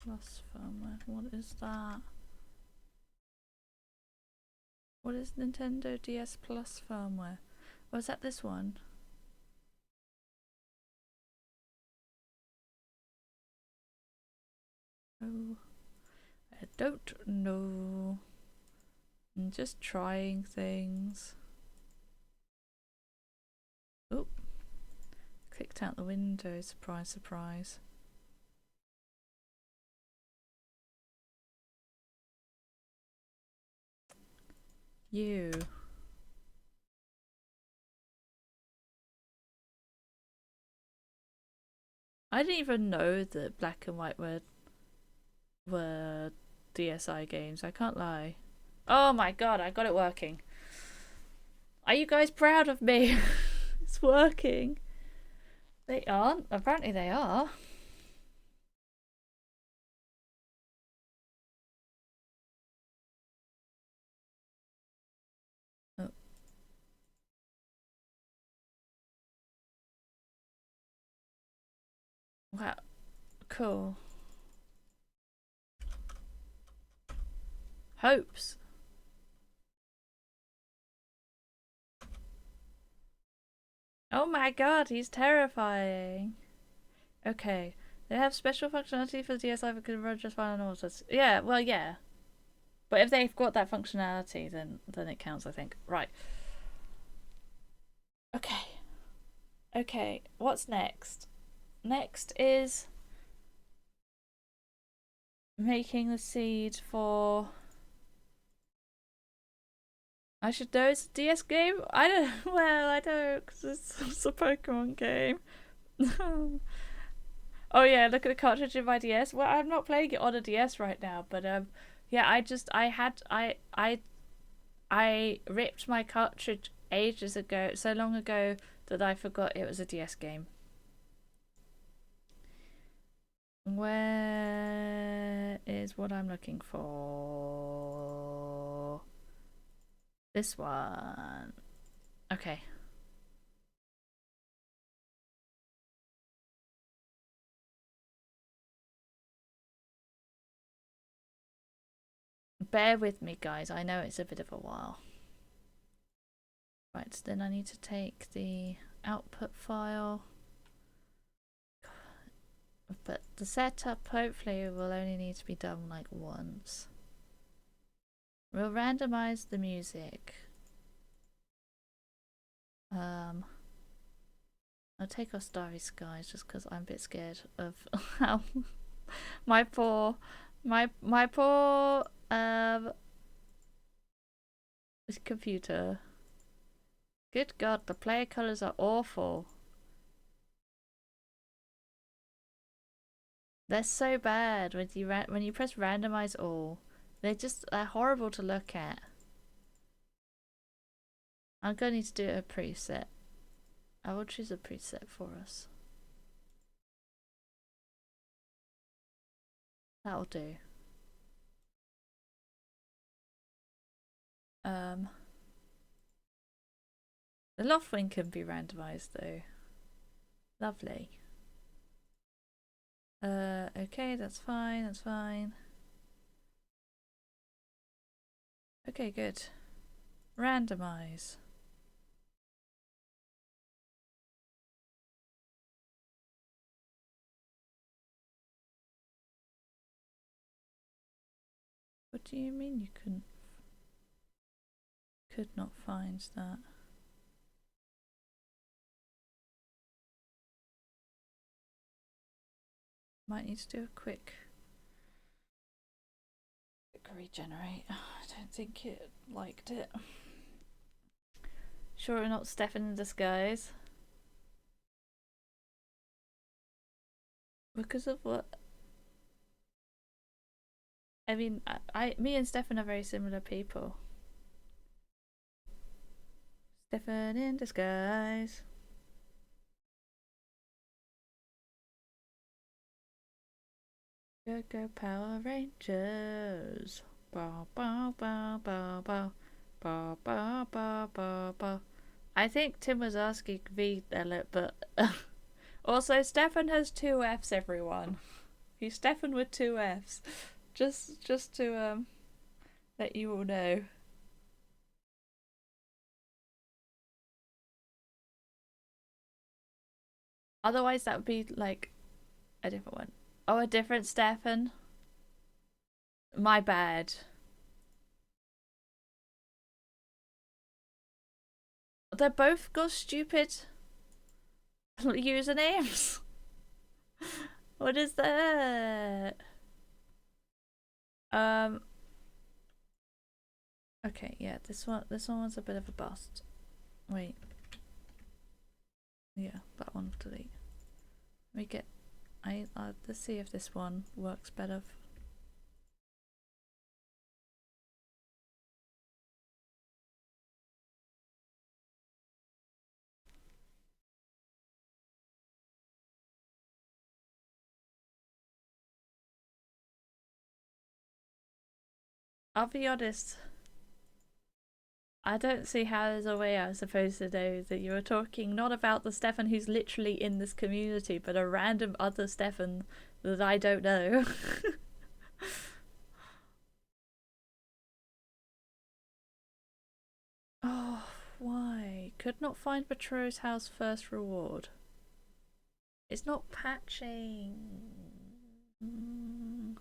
Plus firmware. What is that? What is Nintendo DS Plus firmware? Or is that this one? Oh, I don't know. I'm just trying things. Oh, clicked out the window. Surprise, surprise. You. I didn't even know that black and white were DSi games. I can't lie. Oh my god, I got it working. Are you guys proud of me? It's working. They aren't. Apparently they are. Oh. Wow. Cool. Hopes. Oh my god, he's terrifying. Okay. They have special functionality for DSi that can run just fine on autos. Yeah, well, yeah. But if they've got that functionality, then it counts, I think. Right. Okay. Okay, what's next? Next is making the seed for... I should know it's a DS game? I don't... Well, I don't, because it's a Pokemon game. Oh yeah, look at the cartridge in my DS. Well, I'm not playing it on a DS right now, but yeah, I ripped my cartridge ages ago, so long ago that I forgot it was a DS game. Where is what I'm looking for? This one. Okay. bear with me, guys. I know it's a bit of a while. Right, so then I need to take the output file. But the setup hopefully will only need to be done like once. We'll randomize the music. I'll take our Starry Skies just because I'm a bit scared of how my poor computer. Good God, the player colors are awful. They're so bad when you press randomize all. They're horrible to look at. I'm gonna need to do a preset. I will choose a preset for us. That'll do. The Loftwing can be randomized though. Lovely. Okay, that's fine, that's fine. Okay, good. Randomize. What do you mean you could not find that? Might need to do a quick regenerate. I don't think it liked it. Sure we're not Steffan in disguise. Because of what? I mean, me and Steffan are very similar people. Steffan in disguise. Go Power Rangers. Bow, bow, bow, bow, bow. Bow, bow, bow, bow, bow. I think Tim was asking me, but also Steffan has 2 Fs, everyone. He's Steffan with 2 Fs. Just to let you all know. Otherwise that would be like a different one. Oh, a different Steffan? My bad. They're both got stupid usernames. What is that? Okay, yeah, this one's a bit of a bust. Wait. Yeah, that one delete. We get let's see if this one works better. I'll be honest. I don't see how there's a way I was supposed to know that you were talking not about the Steffan who's literally in this community, but a random other Steffan that I don't know. Oh, why? Could not find Betrothed House first reward. It's not patching. Do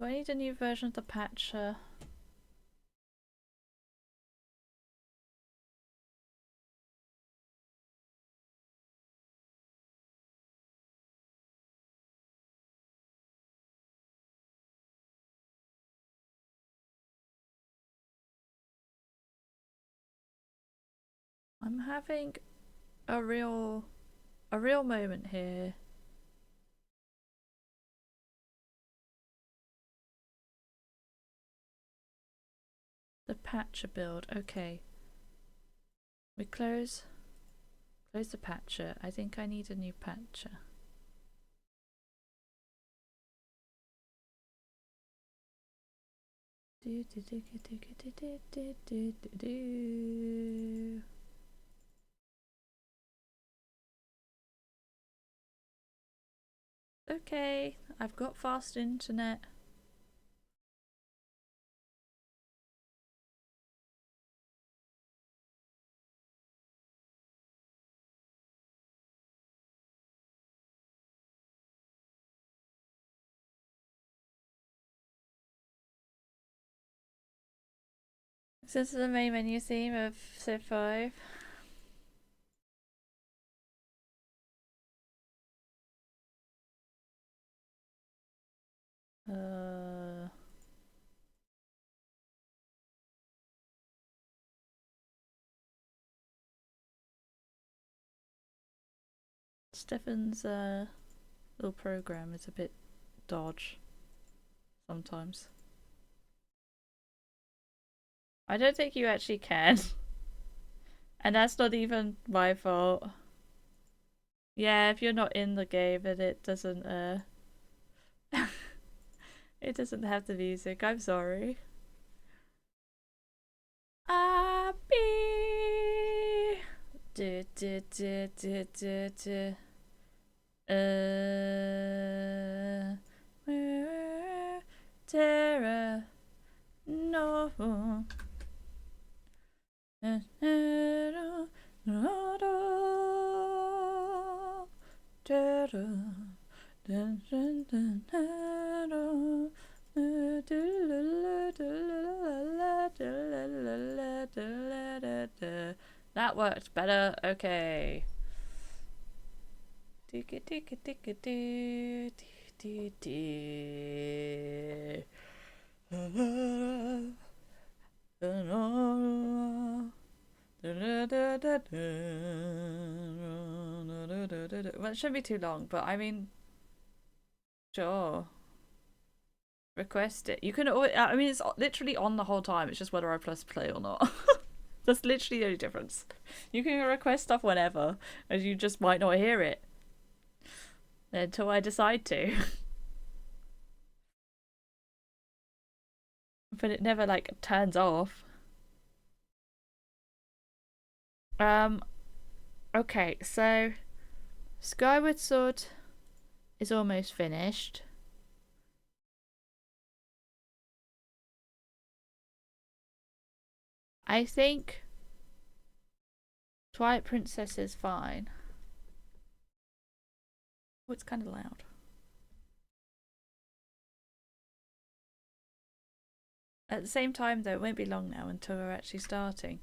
I need a new version of the patcher? I'm having a real moment here. The patcher build, okay. We close the patcher. I think I need a new patcher. Okay, I've got fast internet. This is the main menu theme of Civ 5. Steffan's little program is a bit dodge sometimes. I don't think you actually can. And that's not even my fault. Yeah, if you're not in the game then it doesn't it doesn't have the music. I'm sorry. Do do do do do do. Terra no. That worked better. Okay. Well, it shouldn't be too long, but I mean, sure. Request it. You can always, I mean, it's literally on the whole time. It's just whether I press play or not. That's literally the only difference. You can request stuff whenever, as you just might not hear it until I decide to. But it never like turns off. Okay, so Skyward Sword is almost finished. I think Twilight Princess is fine. Oh, it's kind of loud. At the same time though, it won't be long now until we're actually starting,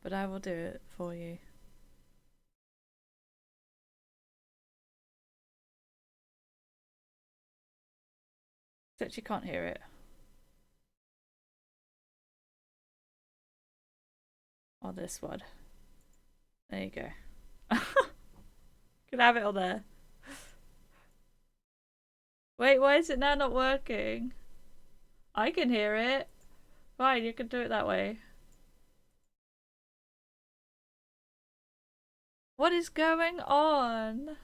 but I will do it for you. Except you can't hear it. On this one. There you go. Can have it on there. Wait, why is it now not working? I can hear it. Fine, you can do it that way. What is going on?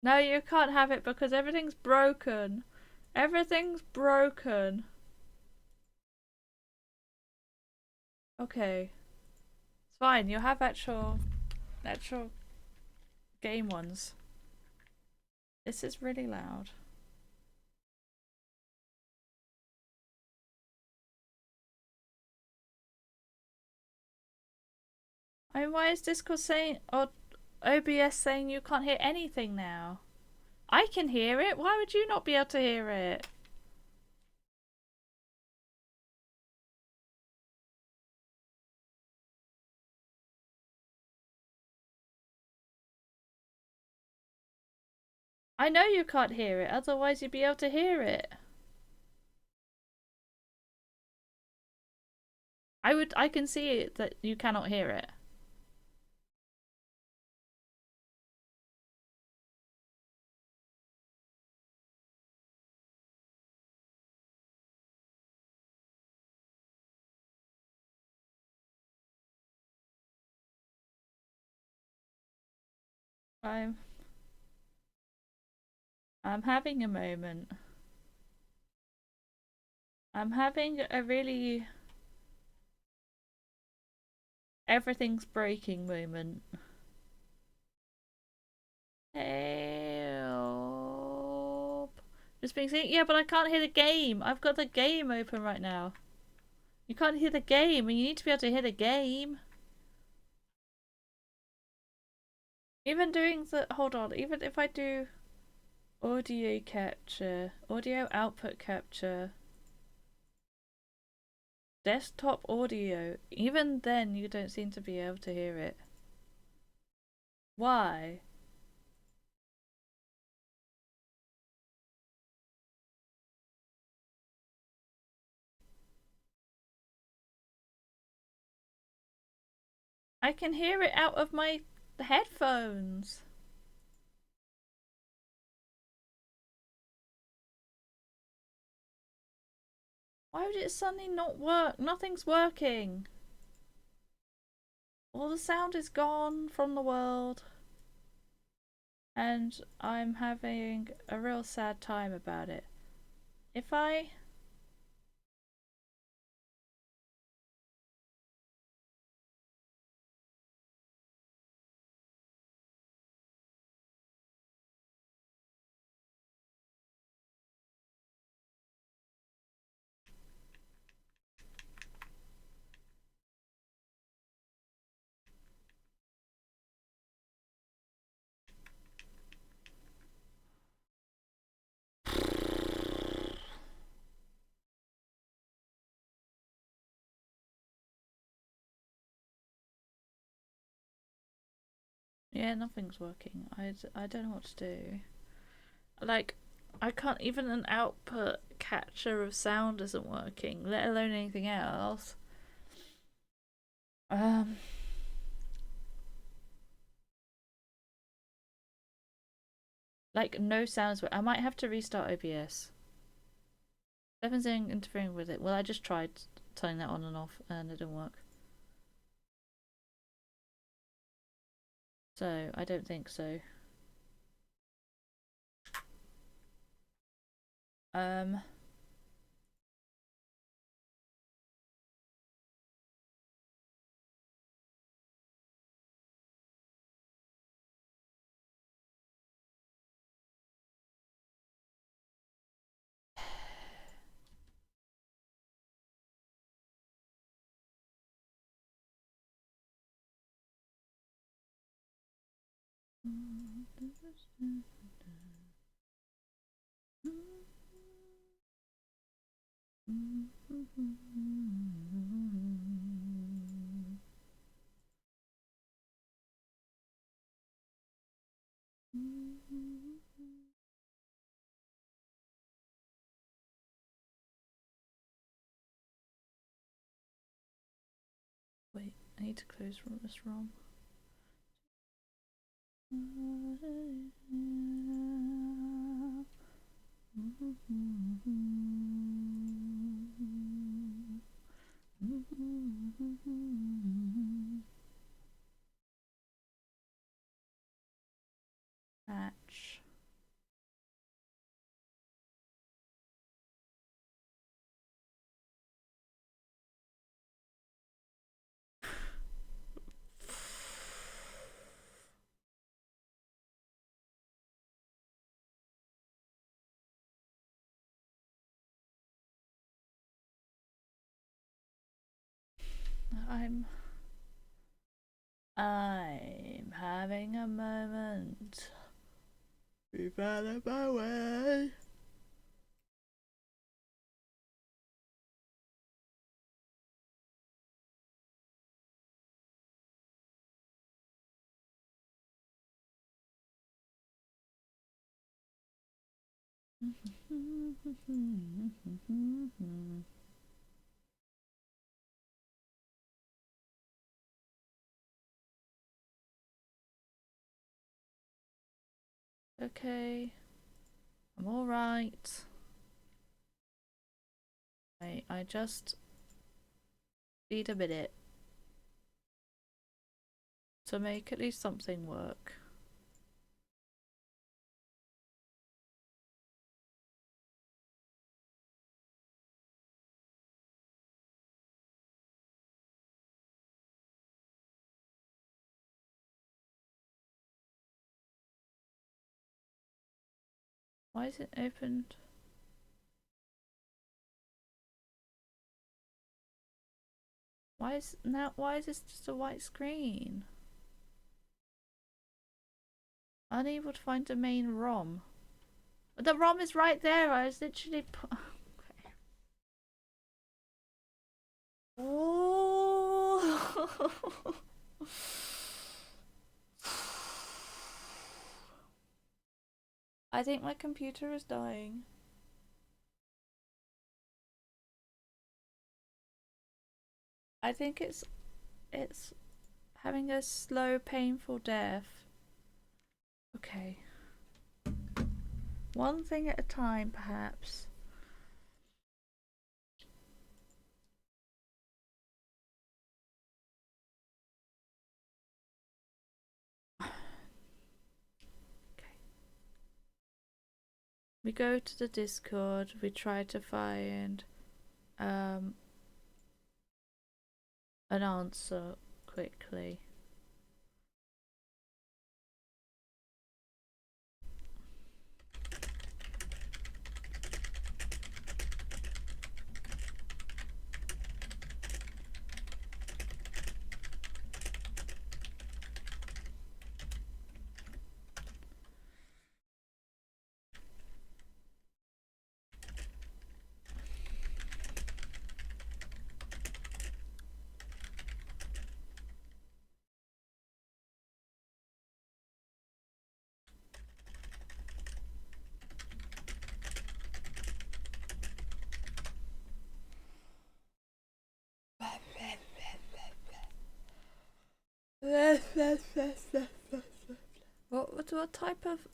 No, you can't have it because everything's broken. Everything's broken. Okay. It's fine, you'll have actual game ones. This is really loud. I mean, why is Discord saying, or OBS saying you can't hear anything now? I can hear it. Why would you not be able to hear it? I know you can't hear it, otherwise you'd be able to hear it. I can see it that you cannot hear it. I'm having a moment. I'm having a really everything's breaking moment. Help. Just being seen. Yeah, but I can't hear the game. I've got the game open right now. You can't hear the game, and you need to be able to hear the game. Even doing the hold on, even if I do audio capture, audio output capture, Desktop audio. Even then, you don't seem to be able to hear it. Why? I can hear it out of my headphones. Why would it suddenly not work? Nothing's working. All the sound is gone from the world. And I'm having a real sad time about it. If I... Yeah, nothing's working. I don't know what to do. Like, I can't... Even an output catcher of sound isn't working, let alone anything else. Like, no sounds. I might have to restart OBS. Steffan's interfering with it. Well, I just tried turning that on and off and it didn't work. So, I don't think so. Wait, I need to close this ROM. Patch. I'm having a moment. We've out of my way. Okay, I'm all right. I just need a minute to make at least something work. Why is it opened? Why is this just a white screen? Unable to find the main ROM. But the ROM is right there. I was literally Oh. I think my computer is dying. I think it's having a slow, painful death. Okay. One thing at a time, perhaps. We go to the Discord, we try to find an answer quickly. What type of,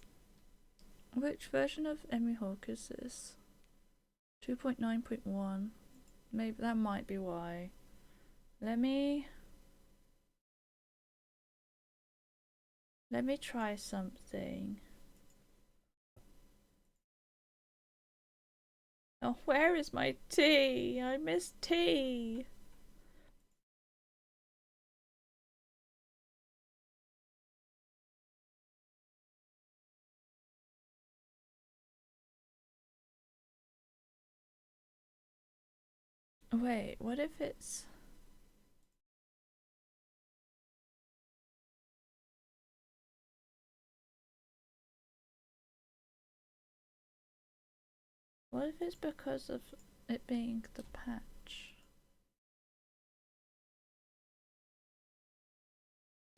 which version of Emmy Hawk is this? 2.9.1. Maybe that might be why. Let me try something. Oh, where is my tea? I miss tea. Wait, what if it's... What if it's because of it being the patch?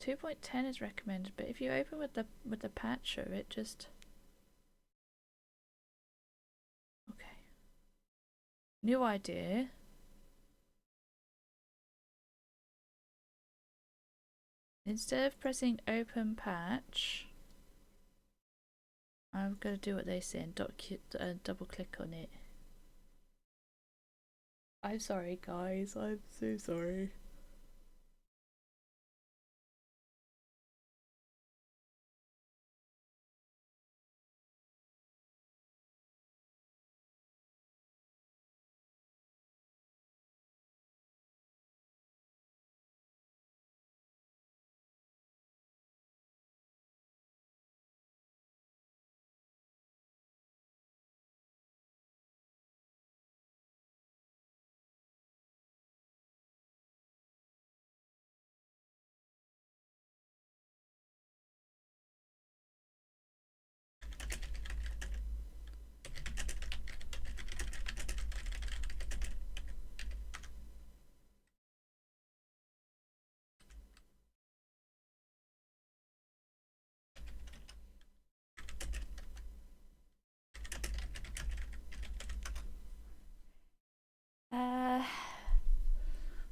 2.10 is recommended, but if you open with the patcher, it just... Okay. New idea. Instead of pressing open patch, I'm gonna do what they say and double click on it. I'm sorry guys, I'm so sorry.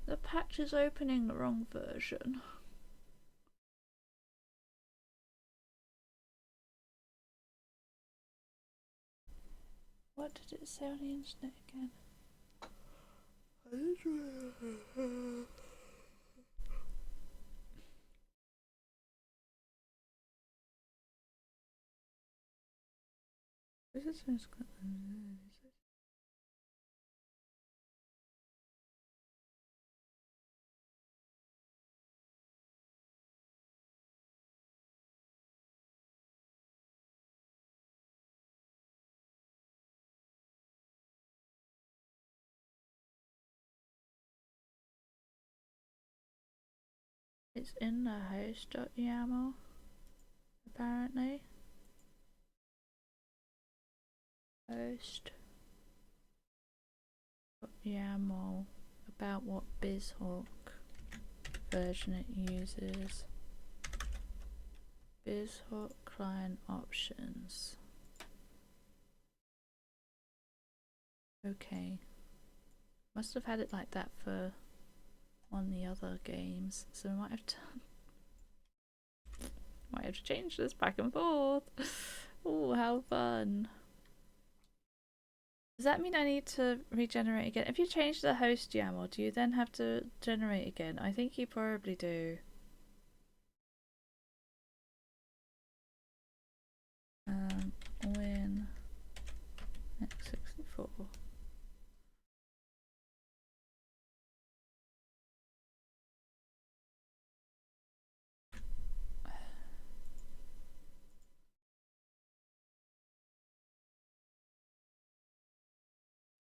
The patch is opening the wrong version. What did it say on the internet again? This is it's in the host.yaml, apparently. Host.yaml, about what BizHawk version it uses. BizHawk client options. Okay. Must have had it like that for one of the other games, so we might have to change this back and forth. Oh, how fun. Does that mean I need to regenerate again? If you change the host YAML, do you then have to generate again? I think you probably do. Win x64.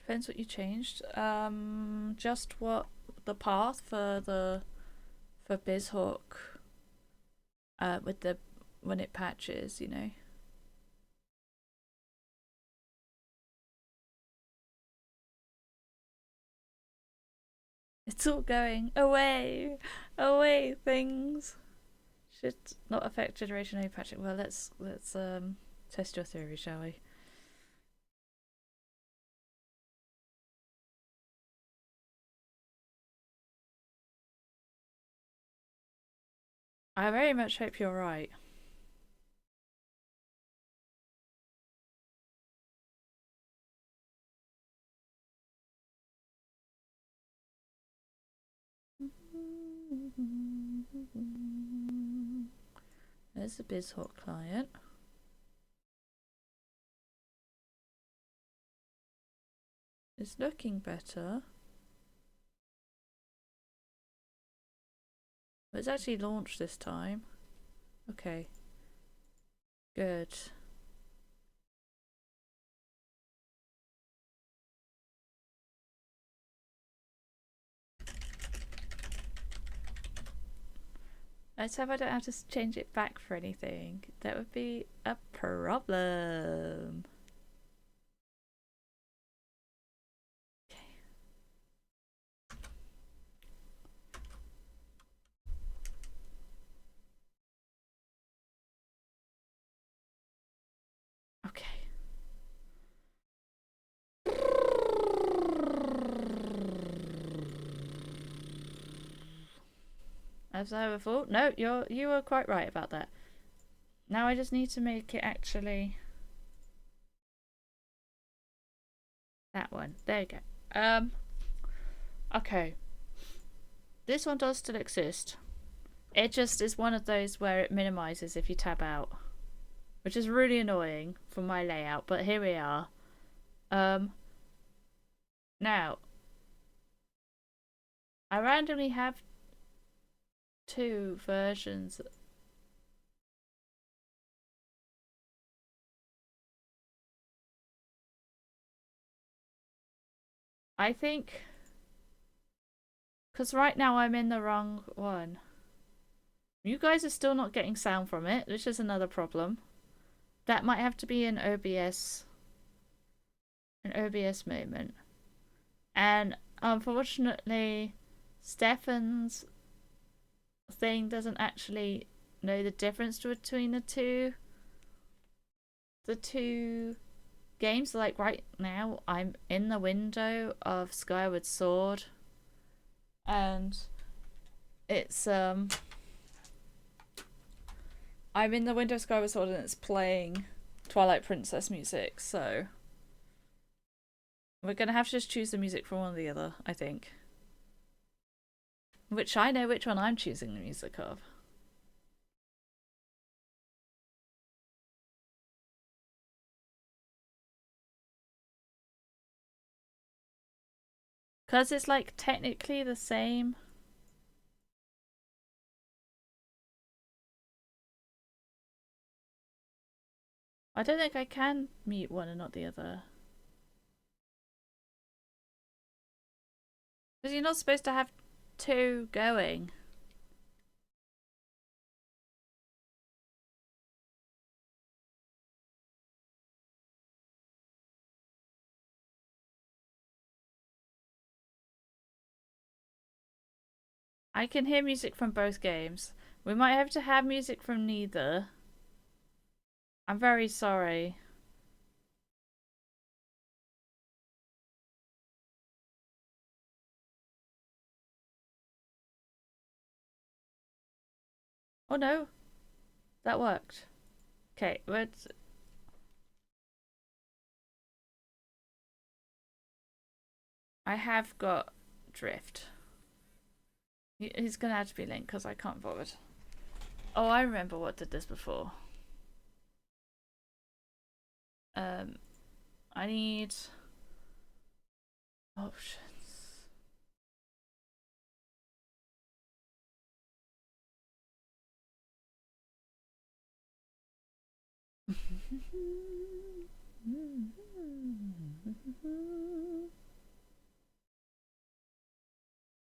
Depends what you changed. Just what the path for BizHawk with the when it patches, you know. It's all going away, away. Things should not affect generation A patching. Well, let's test your theory, shall we? I very much hope you're right. There's the BizHawk client. It's looking better. But it's actually launched this time. Okay. Good. Let's hope I don't have to change it back for anything. That would be a problem. Okay. As I have thought. No, you were quite right about that. Now I just need to make it actually that one. There you go. Okay. This one does still exist. It just is one of those where it minimizes if you tab out, which is really annoying for my layout, but here we are. Now I randomly have two versions. I think because right now I'm in the wrong one. You guys are still not getting sound from it, which is another problem. That might have to be an OBS moment. And unfortunately, Steffan's thing doesn't actually know the difference between the two games. Like right now, I'm in the window of Skyward Sword, and it's I'm in the window of Skyward Sword and it's playing Twilight Princess music, so we're gonna have to just choose the music from one or the other, I think. Which I know which one I'm choosing the music of. Because it's like technically the same. I don't think I can mute one and not the other. Because you're not supposed to have two going. I can hear music from both games. We might have to have music from neither. I'm very sorry. Oh no. That worked. Okay, let's... I have got drift. He's gonna have to be linked because I can't forward. Oh, I remember what did this before. I need options.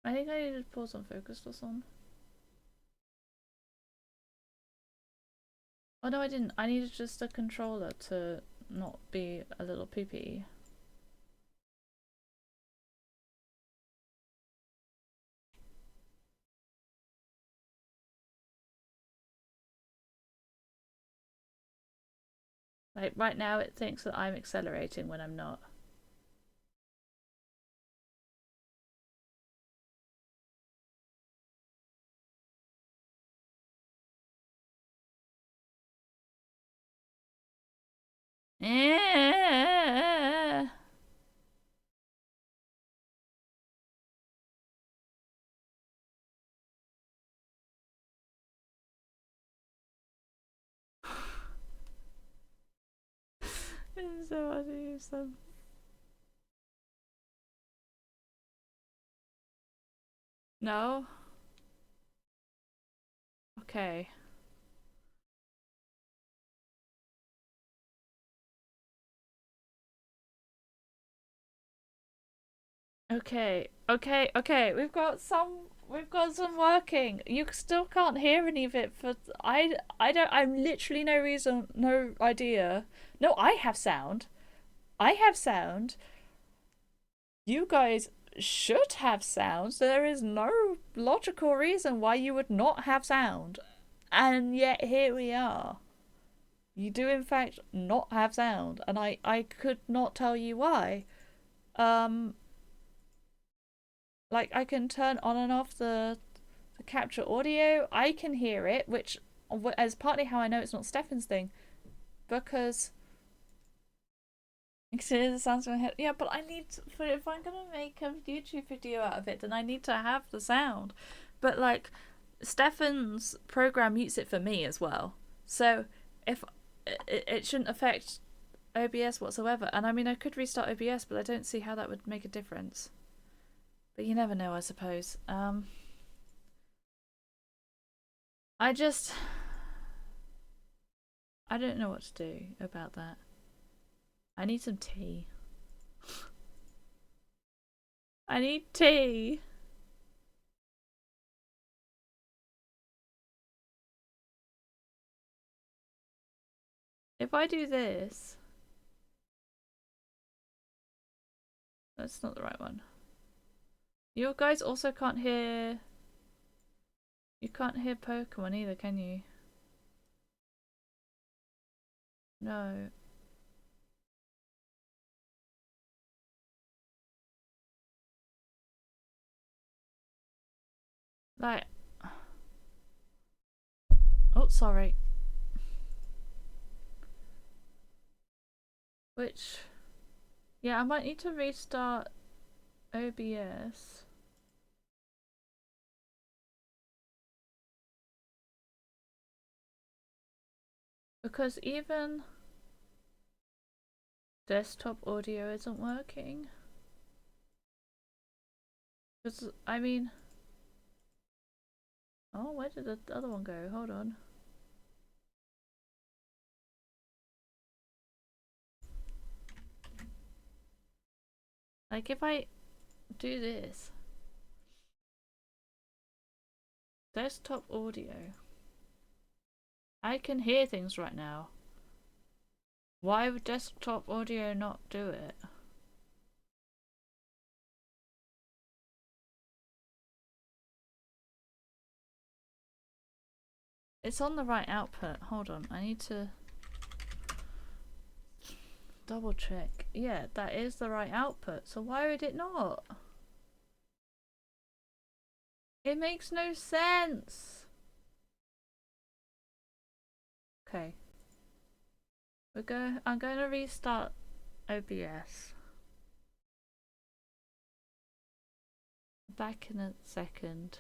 I think I need to pause on focus or something. Oh no, I didn't. I needed just a controller to not be a little poopy. Like right now it thinks that I'm accelerating when I'm not. It's so hard to use them. No? Okay. Okay, okay. We've got some working. You still can't hear any of it for I'm literally no idea. No, I have sound. I have sound. You guys should have sound. So there is no logical reason why you would not have sound. And yet here we are. You do in fact not have sound, and I could not tell you why. Like I can turn on and off the capture audio. I can hear it, which is partly how I know it's not Steffan's thing, because it sounds in my head. Yeah, but I need if I'm gonna make a YouTube video out of it, then I need to have the sound. But like, Steffan's program mutes it for me as well, so if it shouldn't affect OBS whatsoever. And I mean, I could restart OBS, but I don't see how that would make a difference. But you never know, I suppose. I don't know what to do about that. I need some tea. I need tea. If I do this... That's not the right one. You guys also can't hear... You can't hear Pokemon either, can you? No. Like... Oh, sorry. Which... Yeah, I might need to restart OBS. Because even desktop audio isn't working. Because, I mean... Oh, where did the other one go? Hold on. Like, if I do this... Desktop audio. I can hear things right now. Why would desktop audio not do it? It's on the right output. Hold on, I need to double check. Yeah, that is the right output. So why would it not? It makes no sense. Okay. I'm going to restart OBS. Back in a second.